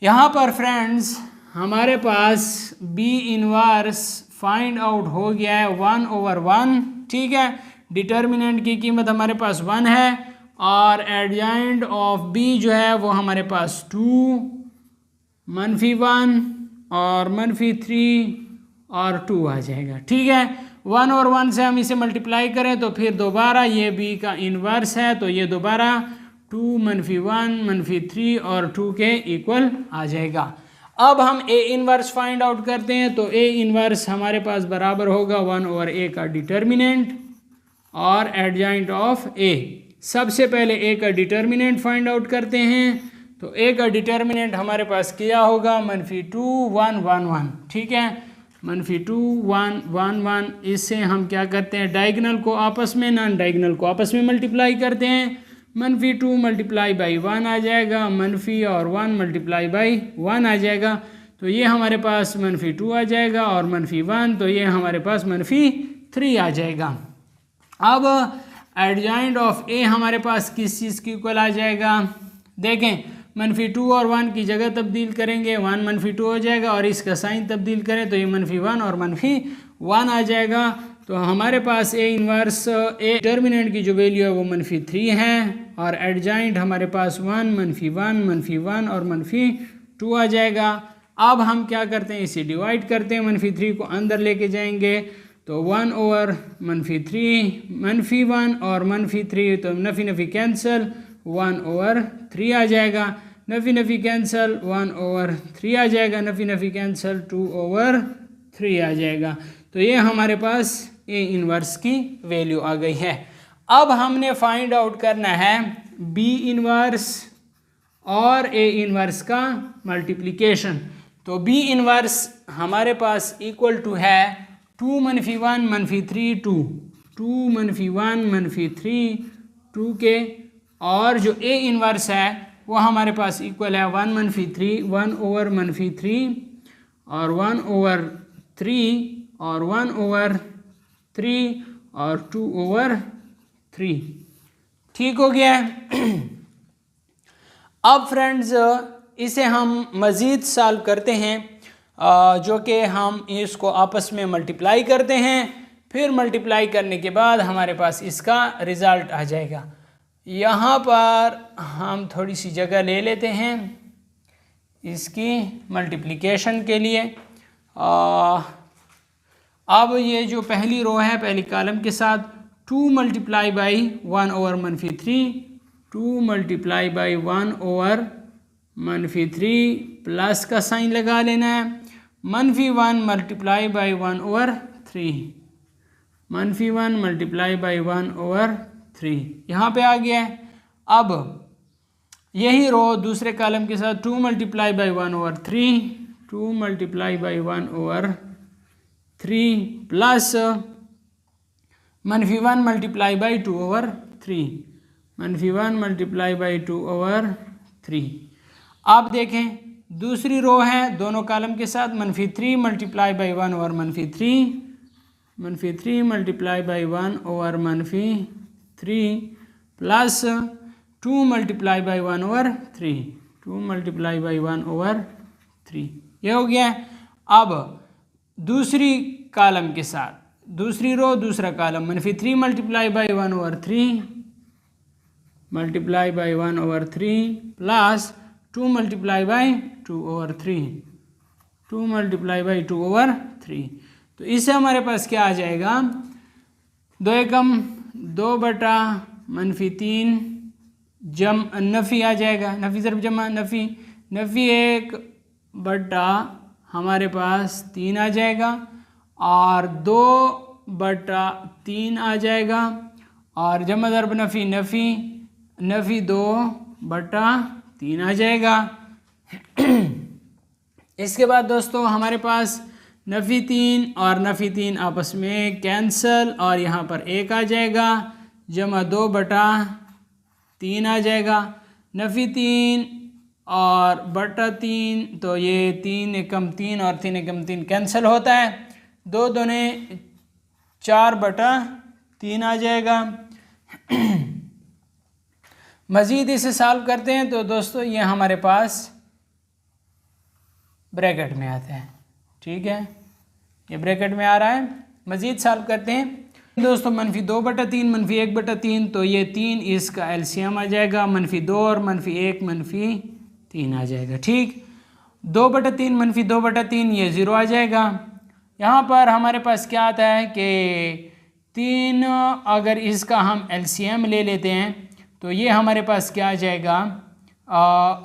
[SPEAKER 1] यहाँ पर फ्रेंड्स हमारे पास बी इनवर्स फाइंड आउट हो गया है 1/1, ठीक है। डिटर्मिनेंट की कीमत हमारे पास 1 है और एडजॉइंट ऑफ बी जो है वो हमारे पास 2, -1 और -3 और 2 आ जाएगा, ठीक है। 1 और 1 से हम इसे मल्टीप्लाई करें तो फिर दोबारा ये बी का इन्वर्स है, तो ये दोबारा 2 -1 -3 और 2 के इक्वल आ जाएगा। अब हम ए इन्वर्स फाइंड आउट करते हैं, तो ए इन्वर्स हमारे पास बराबर होगा 1/a का डिटर्मिनेंट और एडजॉइंट ऑफ ए। सबसे पहले ए का डिटर्मिनेंट फाइंड आउट करते हैं, तो ए का डिटर्मिनेंट हमारे पास क्या होगा -2 1 1 1, ठीक है। -2 1 1 1, इससे हम क्या करते हैं डायगोनल को आपस में, नॉन डायगोनल को आपस में मल्टीप्लाई करते हैं। -2 मल्टीप्लाई बाई 1 आ जाएगा, -, और 1 मल्टीप्लाई बाई 1 आ जाएगा, तो ये हमारे पास -2 आ जाएगा और -1, तो ये हमारे पास -3 आ जाएगा। अब एडजॉइंट ऑफ ए हमारे पास किस चीज़ की इक्वल आ जाएगा, देखें -2 और 1 की जगह तब्दील करेंगे, 1 -2 हो जाएगा और इसका साइन तब्दील करें तो ये -1 और -1 आ जाएगा। तो हमारे पास ए इन्वर्स ए डिटर्मिनेंट की जो वैल्यू है वो -3 है और एडजॉइंट हमारे पास 1 -1 -1 और -2 आ जाएगा। अब हम क्या करते हैं, इसे डिवाइड करते हैं, -3 को अंदर लेके जाएंगे तो 1/-3 -1 और -3, तो नफ़ी कैंसिल 1/3 आ जाएगा, नफ़ी कैंसिल 1/3 आ जाएगा, नफ़ी कैंसिल 2/3 आ जाएगा। तो ये हमारे पास ए इन्वर्स की वैल्यू आ गई है। अब हमने फाइंड आउट करना है बी इन्वर्स और ए इन्वर्स का मल्टीप्लिकेशन। तो बी इन्वर्स हमारे पास इक्वल टू है 2 -1 -3 2, 2 -1 -3 2 के, और जो ए इन्वर्स है वो हमारे पास इक्वल है 1 -3 1/-3 और 1/3 और 1/3 और 2/3, ठीक हो गया है। अब फ्रेंड्स इसे हम मज़ीद सॉल्व करते हैं, जो कि हम इसको आपस में मल्टीप्लाई करते हैं, फिर मल्टीप्लाई करने के बाद हमारे पास इसका रिज़ल्ट आ जाएगा। यहाँ पर हम थोड़ी सी जगह ले लेते हैं इसकी मल्टीप्लिकेशन के लिए। अब ये जो पहली रो है पहली कॉलम के साथ 2 multiply by 1/-3, 2 multiply by 1/-3 plus का साइन लगा लेना है, -1 मल्टीप्लाई बाई 1/3, -1 मल्टीप्लाई बाई 1/3 यहाँ पे आ गया है। अब यही रो दूसरे कॉलम के साथ 2 multiply by 1/3, 2 multiply by 1/3 plus -1 multiply by 2/3, -1 multiply by 2/3। आप देखें दूसरी रो है दोनों कॉलम के साथ -3 multiply by 1/-3, -3 multiply by 1/-3 plus 2 multiply by 1/3, 2 multiply by 1/3, ये हो गया। अब दूसरी कॉलम के साथ दूसरी रो दूसरा column -3 multiply by 1/3 multiply by 1/3 plus 2 multiply by 2/3, 2 multiply by 2/3। तो इससे हमारे पास क्या आ जाएगा, 2 एकम 2 बटा -3 जम नफ़ी आ जाएगा, नफ़ी ज़रब जमा नफ़ी, नफ़ी 1 बटा हमारे पास 3 आ जाएगा और 2 बटा 3 आ जाएगा और जमा ज़रब नफ़ी नफ़ी, नफ़ी 2 बटा 3 आ जाएगा। इसके बाद दोस्तों हमारे पास नफ़ी 3 और नफ़ी 3 आपस में कैंसल और यहाँ पर 1 आ जाएगा, जमा 2 बटा 3 आ जाएगा, नफ़ी 3 और बटा 3, तो ये 3 एकम 3 और 3 एकम 3 कैंसिल होता है, 2 दूने 4 बटा 3 आ जाएगा। मज़ीद इसे सॉल्व करते हैं तो दोस्तों ये हमारे पास ब्रैकेट में आता है, ठीक है, ये ब्रैकेट में आ रहा है। मज़ीद सॉल्व करते हैं दोस्तों, -2/3 -1/3, तो ये 3 इसका एलसीएम आ जाएगा, -2 और -1 -3 आ जाएगा, ठीक। 2/3 -2/3 ये 0 आ जाएगा। यहाँ पर हमारे पास क्या आता है कि 3 अगर इसका हम एलसीएम ले लेते हैं तो ये हमारे पास क्या आ जाएगा,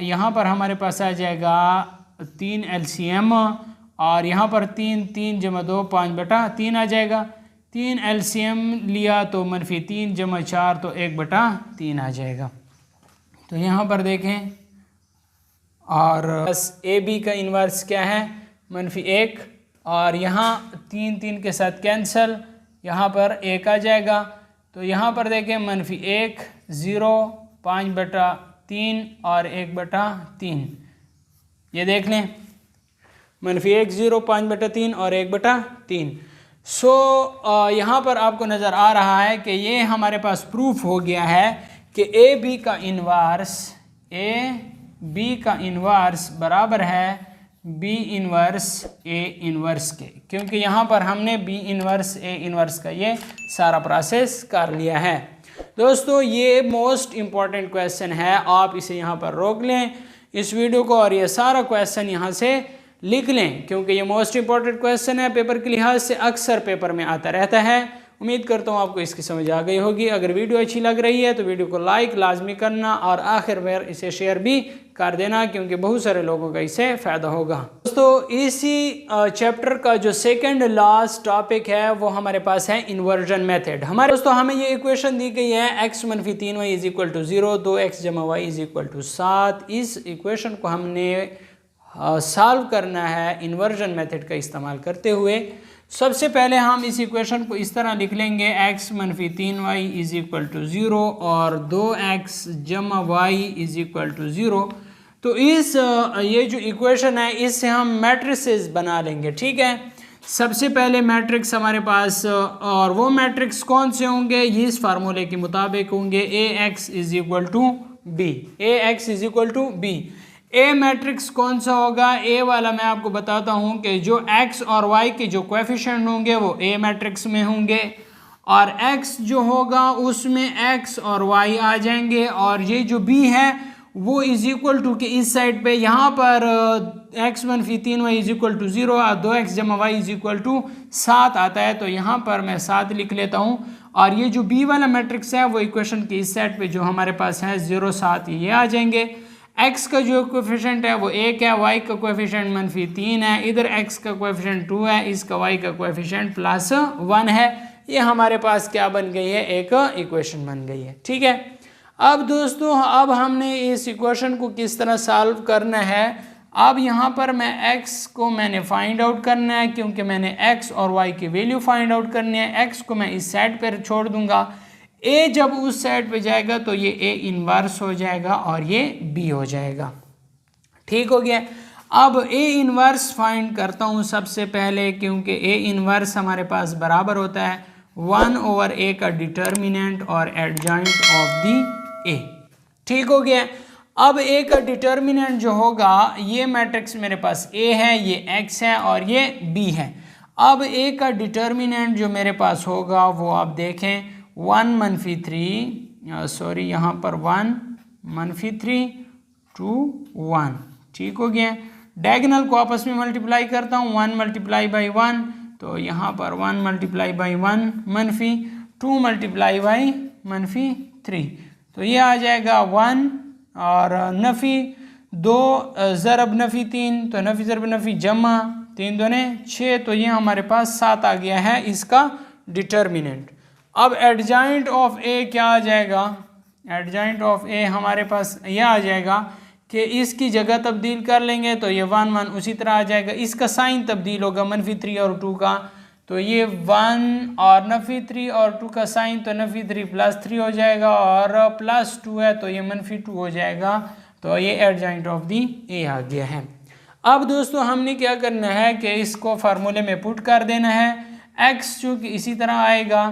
[SPEAKER 1] यहाँ पर हमारे पास आ जाएगा 3 एलसीएम, और यहाँ पर 3 3 × 2 5/3 आ जाएगा। 3 एलसीएम लिया तो -3 × 4 तो 1/3 आ जाएगा। तो यहाँ पर देखें, और बस ए बी का इन्वर्स क्या है, -1, और यहाँ 3 3 के साथ कैंसिल, यहाँ पर 1 आ जाएगा। तो यहाँ पर देखें -1 0 5/3 और 1/3, ये देख लें, -1 0 5/3 और 1/3। सो यहाँ पर आपको नज़र आ रहा है कि ये हमारे पास प्रूफ हो गया है कि ए बी का इन्वर्स बराबर है बी इन्वर्स ए इन्वर्स के, क्योंकि यहाँ पर हमने बी इन्वर्स ए इन्वर्स का ये सारा प्रोसेस कर लिया है। दोस्तों ये मोस्ट इम्पॉर्टेंट क्वेश्चन है, आप इसे यहाँ पर रोक लें इस वीडियो को, और ये सारा क्वेश्चन यहाँ से लिख लें, क्योंकि ये मोस्ट इम्पॉर्टेंट क्वेश्चन है, पेपर के लिहाज से अक्सर पेपर में आता रहता है। उम्मीद करता हूँ आपको इसकी समझ आ गई होगी। अगर वीडियो अच्छी लग रही है तो वीडियो को लाइक लाजमी करना, और आखिर में इसे शेयर भी कर देना, क्योंकि बहुत सारे लोगों का इससे फ़ायदा होगा। दोस्तों इसी चैप्टर का जो सेकंड लास्ट टॉपिक है वो हमारे पास है इन्वर्जन मेथड। हमारे दोस्तों हमें ये इक्वेशन दी गई है x - 3y = 0, 2x + y = 7। इस इक्वेशन को हमने सॉल्व करना है इन्वर्जन मेथड का इस्तेमाल करते हुए। सबसे पहले हम इस इक्वेशन को इस तरह लिख लेंगे, x - 3y = 0 और 2x + y = 0। तो इस ये जो इक्वेशन है इससे हम मैट्रिसेस बना लेंगे, ठीक है। सबसे पहले मैट्रिक्स हमारे पास, और वो मैट्रिक्स कौन से होंगे, इस फार्मूले के मुताबिक होंगे, ax = b, ax = b। ए मैट्रिक्स कौन सा होगा, ए वाला मैं आपको बताता हूँ कि जो x और y के जो कोएफिशिएंट होंगे वो ए मैट्रिक्स में होंगे, और x जो होगा उसमें x और y आ जाएंगे, और ये जो b है वो = के इस साइड पे यहाँ पर x - 3y = 0 और 2x + y = 7 आता है, तो यहाँ पर मैं 7 लिख लेता हूँ। और ये जो b वाला मैट्रिक्स है वो इक्वेशन के इस साइड पे जो हमारे पास है 0 7 ये आ जाएंगे। x का जो कोएफिशिएंट है वो 1 है, y का कोएफिशिएंट -3 है, इधर x का कोएफिशिएंट 2 है, इसका y का कोएफिशिएंट +1 है। ये हमारे पास क्या बन गई है, एक इक्वेशन बन गई है, ठीक है। अब दोस्तों अब हमने इस इक्वेशन को किस तरह सॉल्व करना है, अब यहाँ पर मैं x को मैंने फाइंड आउट करना है, क्योंकि मैंने x और y की वैल्यू फाइंड आउट करनी है। x को मैं इस साइड पर छोड़ दूंगा, a जब उस साइड पे जाएगा तो ये a इन्वर्स हो जाएगा और ये b हो जाएगा, ठीक हो गया। अब a इन्वर्स फाइंड करता हूँ सबसे पहले, क्योंकि a इन्वर्स हमारे पास बराबर होता है 1/a का डिटर्मिनेंट और एडजॉइंट ऑफ दी a, ठीक हो गया। अब a का डिटर्मिनेंट जो होगा, ये मैट्रिक्स मेरे पास a है, ये x है और ये b है। अब a का डिटर्मिनेंट जो मेरे पास होगा वो आप देखें 1 - 3, सॉरी यहाँ पर 1 - 3 2 1, ठीक हो गया। डायगोनल को आपस में मल्टीप्लाई करता हूँ, 1 × 1, तो यहाँ पर 1 × 1 -2 × -3, तो ये आ जाएगा 1 और नफ़ी 2 ज़रब नफ़ी 3, तो नफ़ी ज़रब नफ़ी जमा 3 दूने 6, तो ये हमारे पास 7 आ गया है इसका डिटर्मिनेंट। अब एडजॉइंट ऑफ ए क्या आ जाएगा, एडजॉइंट ऑफ ए हमारे पास यह आ जाएगा कि इसकी जगह तब्दील कर लेंगे तो ये 1 1 उसी तरह आ जाएगा। इसका साइन तब्दील होगा -3 और 2 का, तो ये 1 और -3 और 2 का साइन, तो -3 +3 हो जाएगा और +2 है तो ये -2 हो जाएगा। तो ये एडजॉइंट ऑफ दी ए आ गया है। अब दोस्तों हमने क्या करना है कि इसको फार्मूले में पुट कर देना है। x चूँकि इसी तरह आएगा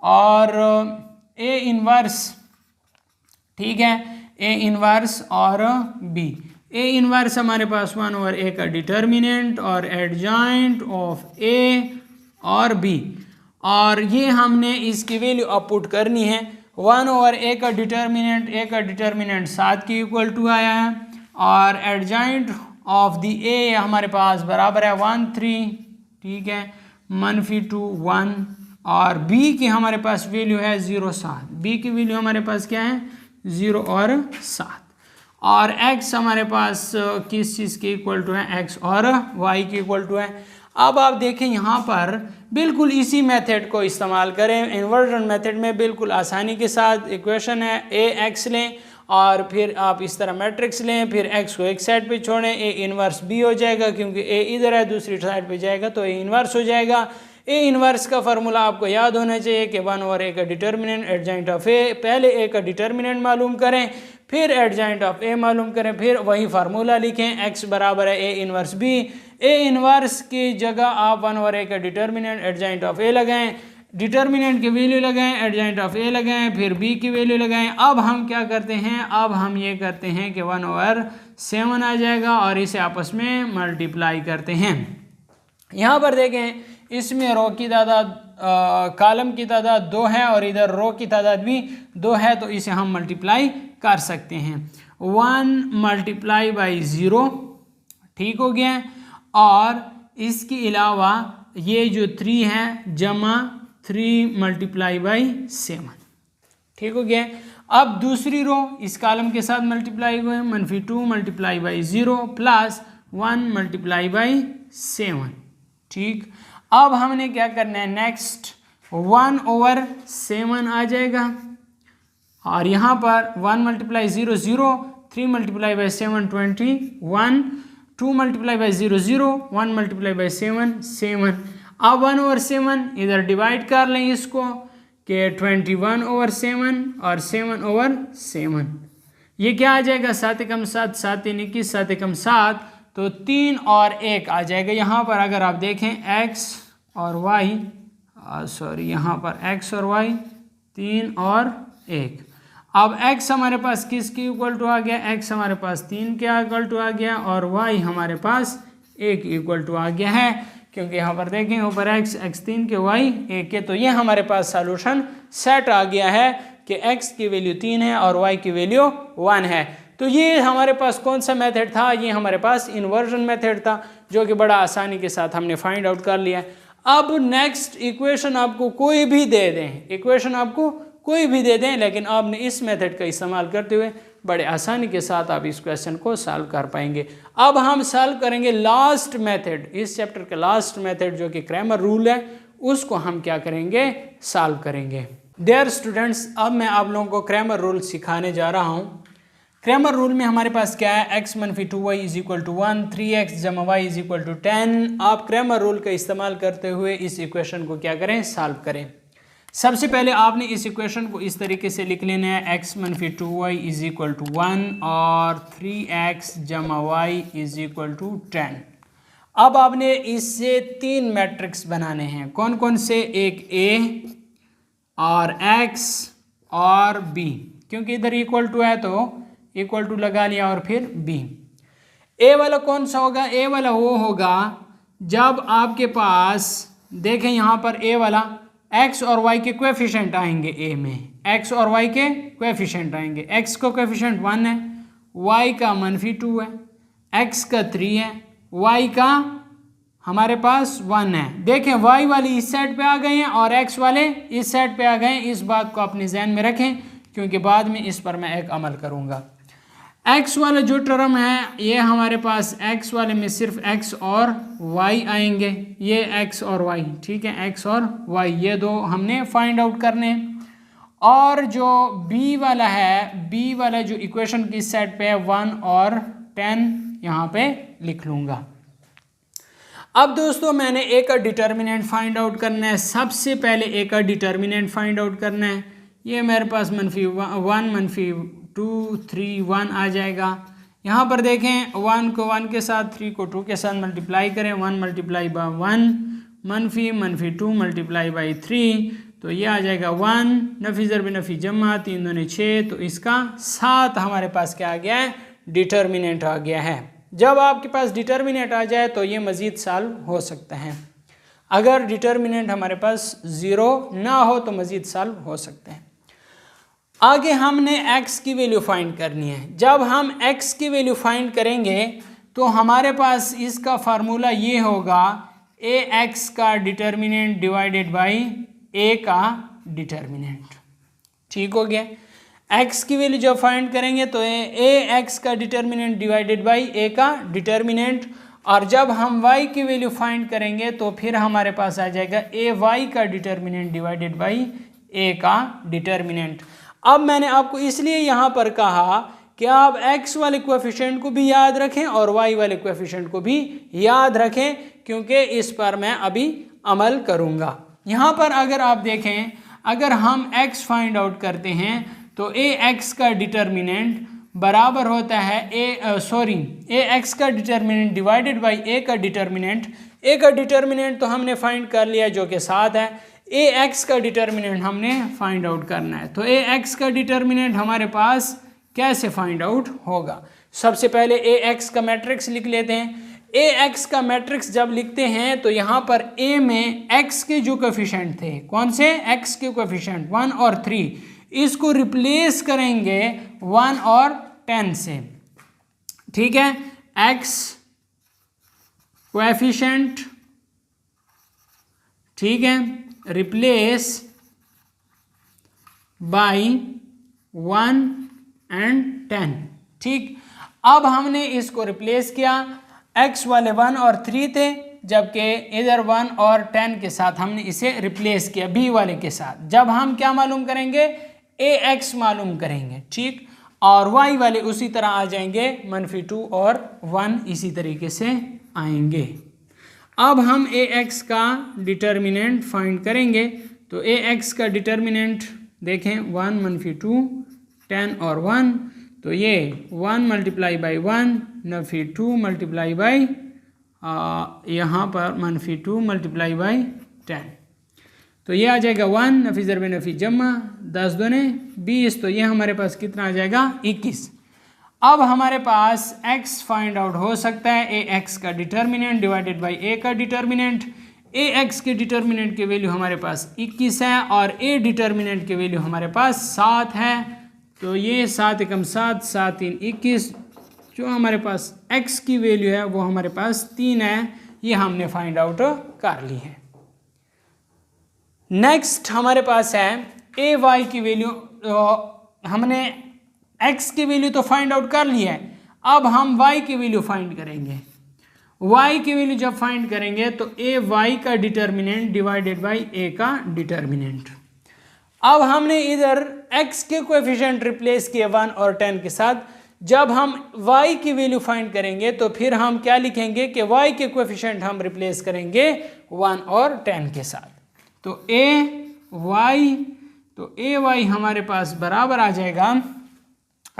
[SPEAKER 1] और ए इनवर्स, ठीक है, ए इनवर्स और बी। ए इनवर्स हमारे पास 1/a का डिटर्मिनेंट और एडजॉइंट ऑफ ए और बी, और ये हमने इसकी वैल्यू अपपुट करनी है। 1/a का डिटर्मिनेंट, ए का डिटर्मिनेंट 7 के इक्वल टू आया है, और एडजॉइंट ऑफ दी ए हमारे पास बराबर है 1 3, ठीक है, -2 1, और बी की हमारे पास वैल्यू है 0 7। बी की वैल्यू हमारे पास क्या है 0 और 7, और x हमारे पास किस चीज़ के इक्वल टू है, x और y के इक्वल टू है। अब आप देखें यहाँ पर बिल्कुल इसी मेथड को इस्तेमाल करें, इन्वर्जन मेथड में बिल्कुल आसानी के साथ इक्वेशन है ए x लें और फिर आप इस तरह मैट्रिक्स लें, फिर x को एक साइड पे छोड़ें, ए इनवर्स b हो जाएगा, क्योंकि a इधर है दूसरी साइड पे जाएगा तो ए इनवर्स हो जाएगा। ए इनवर्स का फार्मूला आपको याद होना चाहिए कि 1/a का डिटर्मिनेंट एडजॉइंट ऑफ ए, पहले ए का डिटर्मिनेंट मालूम करें, फिर एडजॉइंट ऑफ ए मालूम करें, फिर वही फार्मूला लिखें, x बराबर है A inverse B. A inverse की जगह आप 1/a का डिटर्मिनेंट एडजॉइंट ऑफ ए लगाएं, डिटर्मिनेंट की वैल्यू लगाएं, एडजॉइंट ऑफ ए लगाएं, फिर बी की वैल्यू लगाएं। अब हम क्या करते हैं, अब हम ये करते हैं कि 1/7 आ जाएगा और इसे आपस में मल्टीप्लाई करते हैं। यहाँ पर देखें इसमें रो की तादाद कॉलम की तादाद 2 है और इधर रो की तादाद भी 2 है, तो इसे हम मल्टीप्लाई कर सकते हैं। 1 मल्टीप्लाई बाई 0, ठीक हो गया, और इसके अलावा ये जो 3 है जमा 3 मल्टीप्लाई बाई 7, ठीक हो गया। अब दूसरी रो इस कॉलम के साथ मल्टीप्लाई हुए, -2 multiply by 0 plus 1 multiply by 7, ठीक। अब हमने क्या करना है, नेक्स्ट 1/7 आ जाएगा, और यहाँ पर 1 multiply 0 0, 3 multiply by 7 21, 2 multiply by 0 0, 1 multiply by 7 7। अब 1/7 इधर डिवाइड कर लें इसको कि 21/7 और 7/7, ये क्या आ जाएगा 7 कम 7 7 3 21, 7 कम 7 तो 3 और 1 आ जाएगा। यहाँ पर अगर आप देखें x और y, सॉरी यहाँ पर x और y 3 और 1। अब x हमारे पास किसके इक्वल टू आ गया, x हमारे पास 3 के इक्वल टू आ गया और y हमारे पास 1 इक्वल टू आ गया है, क्योंकि यहाँ पर देखें ऊपर x 3 के y 1 के, तो ये हमारे पास सॉल्यूशन सेट आ गया है कि x की वैल्यू 3 है और y की वैल्यू 1 है। तो ये हमारे पास कौन सा मेथड था, ये हमारे पास इन्वर्जन मेथड था, जो कि बड़ा आसानी के साथ हमने फाइंड आउट कर लिया। अब नेक्स्ट इक्वेशन आपको कोई भी दे दें, इक्वेशन आपको कोई भी दे दें, लेकिन आपने इस मेथड का इस्तेमाल करते हुए बड़े आसानी के साथ आप इस क्वेश्चन को सॉल्व कर पाएंगे। अब हम सॉल्व करेंगे लास्ट मेथड, इस चैप्टर का लास्ट मेथड जो कि क्रैमर रूल है, उसको हम क्या करेंगे, सॉल्व करेंगे। डियर स्टूडेंट्स, अब मैं आप लोगों को क्रैमर रूल सिखाने जा रहा हूँ। क्रैमर रूल में हमारे पास क्या है, x - 2y = 1, 3x + y = 10। आप क्रैमर रूल का इस्तेमाल करते हुए इस इक्वेशन को क्या करें, सॉल्व करें। सबसे पहले आपने इस इक्वेशन को इस तरीके से लिख लेना है, x - 2y = 1 और 3x + y = 10। अब आपने इससे 3 मैट्रिक्स बनाने हैं, कौन कौन से, एक a और x और b, क्योंकि इधर इक्वल टू है तो इक्वल टू लगा लिया, और फिर b। a वाला कौन सा होगा, a वाला वो होगा जब आपके पास देखें यहाँ पर a वाला x और y के कोएफिशिएंट आएंगे, a में x और y के कोएफिशिएंट आएंगे। x का कोएफिशिएंट 1 है, y का -2 है, x का 3 है, y का हमारे पास 1 है। देखें y वाले इस साइड पे आ गए हैं और x वाले इस साइड पे आ गए हैं, इस बात को अपने जहन में रखें, क्योंकि बाद में इस पर मैं एक अमल करूँगा। x वाला जो टर्म है ये हमारे पास x वाले में सिर्फ x और y आएंगे, ये x और y, ठीक है, x और y ये दो हमने फाइंड आउट करने। और जो b वाला है, b वाला जो इक्वेशन की साइड पे है 1 और 10 यहाँ पे लिख लूँगा। अब दोस्तों मैंने a का डिटर्मिनेंट फाइंड आउट करना है। सबसे पहले a का डिटर्मिनेंट फाइंड आउट करना है। ये मेरे पास -1 -2 3 1 आ जाएगा। यहाँ पर देखें 1 को 1 के साथ, 3 को 2 के साथ मल्टीप्लाई करें, 1 × 1 -2 × 3 तो ये आ जाएगा 1, नफी ज़रब नफी जमा, 3 दूनी 6, तो इसका 7 हमारे पास क्या आ गया है, डिटर्मिनेंट आ गया है। जब आपके पास डिटर्मिनेंट आ जाए तो ये मज़ीद सॉल्व हो सकता है। अगर डिटर्मिनेंट हमारे पास 0 ना हो तो मज़ीद सॉल्व हो सकते हैं। आगे हमने x की वैल्यू फाइंड करनी है। जब हम x की वैल्यू फाइंड करेंगे तो हमारे पास इसका फार्मूला ये होगा ax का डिटर्मिनेंट डिवाइडेड बाई a का डिटर्मिनेंट। ठीक हो गया। x की वैल्यू जब फाइंड करेंगे तो ax का डिटर्मिनेंट डिवाइडेड बाई a का डिटर्मिनेंट, और जब हम y की वैल्यू फाइंड करेंगे तो फिर हमारे पास आ जाएगा ay का डिटर्मिनेंट डिवाइडेड बाई a का डिटर्मिनेंट। अब मैंने आपको इसलिए यहाँ पर कहा कि आप x वाले कोएफिशिएंट को भी याद रखें और y वाले कोएफिशिएंट को भी याद रखें, क्योंकि इस पर मैं अभी अमल करूँगा। यहाँ पर अगर आप देखें, अगर हम x फाइंड आउट करते हैं तो ax का डिटर्मिनेंट बराबर होता है ax का डिटर्मिनेंट डिवाइडेड बाई a का डिटर्मिनेंट। a का डिटर्मिनेंट तो हमने फाइंड कर लिया जो कि 7 है, ax का डिटर्मिनेंट हमने फाइंड आउट करना है। तो ax का डिटर्मिनेंट हमारे पास कैसे फाइंड आउट होगा? सबसे पहले ax का मैट्रिक्स लिख लेते हैं। ax का मैट्रिक्स जब लिखते हैं तो यहाँ पर a में x के जो कोएफिशिएंट थे, कौन से x के कोएफिशिएंट 1 और 3, इसको रिप्लेस करेंगे 1 और 10 से। ठीक है, x कोएफिशिएंट, ठीक है, रिप्लेस बाई 1 एंड 10। ठीक, अब हमने इसको रिप्लेस किया। x वाले 1 और 3 थे, जबकि इधर 1 और 10 के साथ हमने इसे रिप्लेस किया b वाले के साथ। जब हम क्या मालूम करेंगे, ax मालूम करेंगे। ठीक, और y वाले उसी तरह आ जाएंगे, -2 और 1 इसी तरीके से आएंगे। अब हम ax का डिटर्मिनेंट फाइंड करेंगे। तो ax का डिटर्मिनेंट देखें, 1 - 2 10 और 1, तो ये 1 multiply by 1 Nafi 2 multiply by यहाँ पर -2 मल्टीप्लाई बाई 10, तो ये आ जाएगा 1, नफी ज़रब नफी जमा, 10 दूने 20, तो ये हमारे पास कितना आ जाएगा, 21। अब हमारे पास x फाइंड आउट हो सकता है ax का डिटर्मिनेंट डिवाइडेड बाई a का डिटर्मिनेंट। ax के डिटर्मिनेंट की वैल्यू हमारे पास 21 है और a डिटर्मिनेंट की वैल्यू हमारे पास 7 है। तो ये 7 एकम 7, 7 3 21, जो हमारे पास x की वैल्यू है वो हमारे पास 3 है। ये हमने फाइंड आउट कर ली है। नेक्स्ट हमारे पास है ay की वैल्यू। हमने x की वैल्यू तो फाइंड आउट कर ली है, अब हम y की वैल्यू फाइंड करेंगे। y की वैल्यू जब फाइंड करेंगे तो ay का डिटर्मिनेंट डिवाइडेड बाई a का डिटर्मिनेंट। अब हमने इधर x के कोएफिशिएंट रिप्लेस किए 1 और 10 के साथ। जब हम y की वैल्यू फाइंड करेंगे तो फिर हम क्या लिखेंगे कि y के कोएफिशिएंट हम रिप्लेस करेंगे 1 और 10 के साथ। तो ay हमारे पास बराबर आ जाएगा,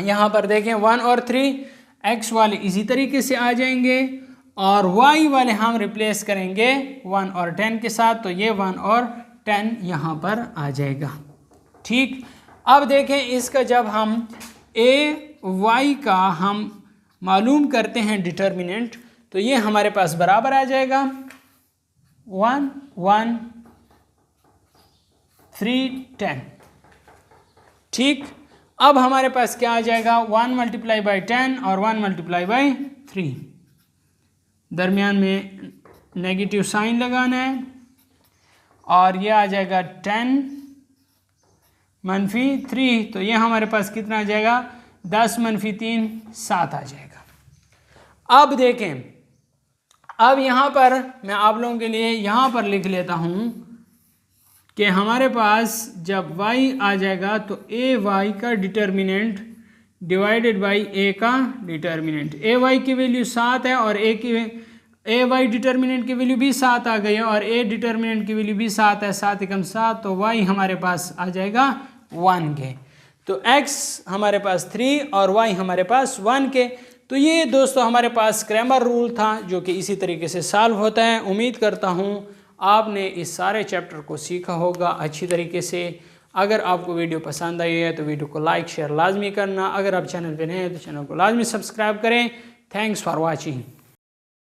[SPEAKER 1] यहाँ पर देखें 1 और 3, x वाले इसी तरीके से आ जाएंगे और y वाले हम रिप्लेस करेंगे 1 और 10 के साथ, तो ये 1 और 10 यहाँ पर आ जाएगा। ठीक, अब देखें इसका जब हम ay का हम मालूम करते हैं डिटर्मिनेंट, तो ये हमारे पास बराबर आ जाएगा 1 1 3 10। ठीक, अब हमारे पास क्या आ जाएगा, 1 मल्टीप्लाई बाई 10 और 1 मल्टीप्लाई बाई 3, दरमियान में नेगेटिव साइन लगाना है और ये आ जाएगा 10 - 3, तो ये हमारे पास कितना आ जाएगा, 10 - 3 7 आ जाएगा। अब देखें, अब यहाँ पर मैं आप लोगों के लिए यहाँ पर लिख लेता हूँ कि हमारे पास जब y आ जाएगा तो ay का डिटर्मिनेंट डिवाइडेड बाई a का डिटर्मिनेंट। ay की वैल्यू 7 है और ay डिटर्मिनेंट की वैल्यू भी 7 आ गई है और a डिटर्मिनेंट की वैल्यू भी 7 है, 7 एकम 7, तो y हमारे पास आ जाएगा 1 के। तो x हमारे पास 3 और y हमारे पास 1 के। तो ये दोस्तों हमारे पास क्रैमर रूल था जो कि इसी तरीके से सॉल्व होता है। उम्मीद करता हूँ आपने इस सारे चैप्टर को सीखा होगा अच्छी तरीके से। अगर आपको वीडियो पसंद आई है तो वीडियो को लाइक शेयर लाजमी करना। अगर आप चैनल पे नए हैं तो चैनल को लाजमी सब्सक्राइब करें। Thanks for watching.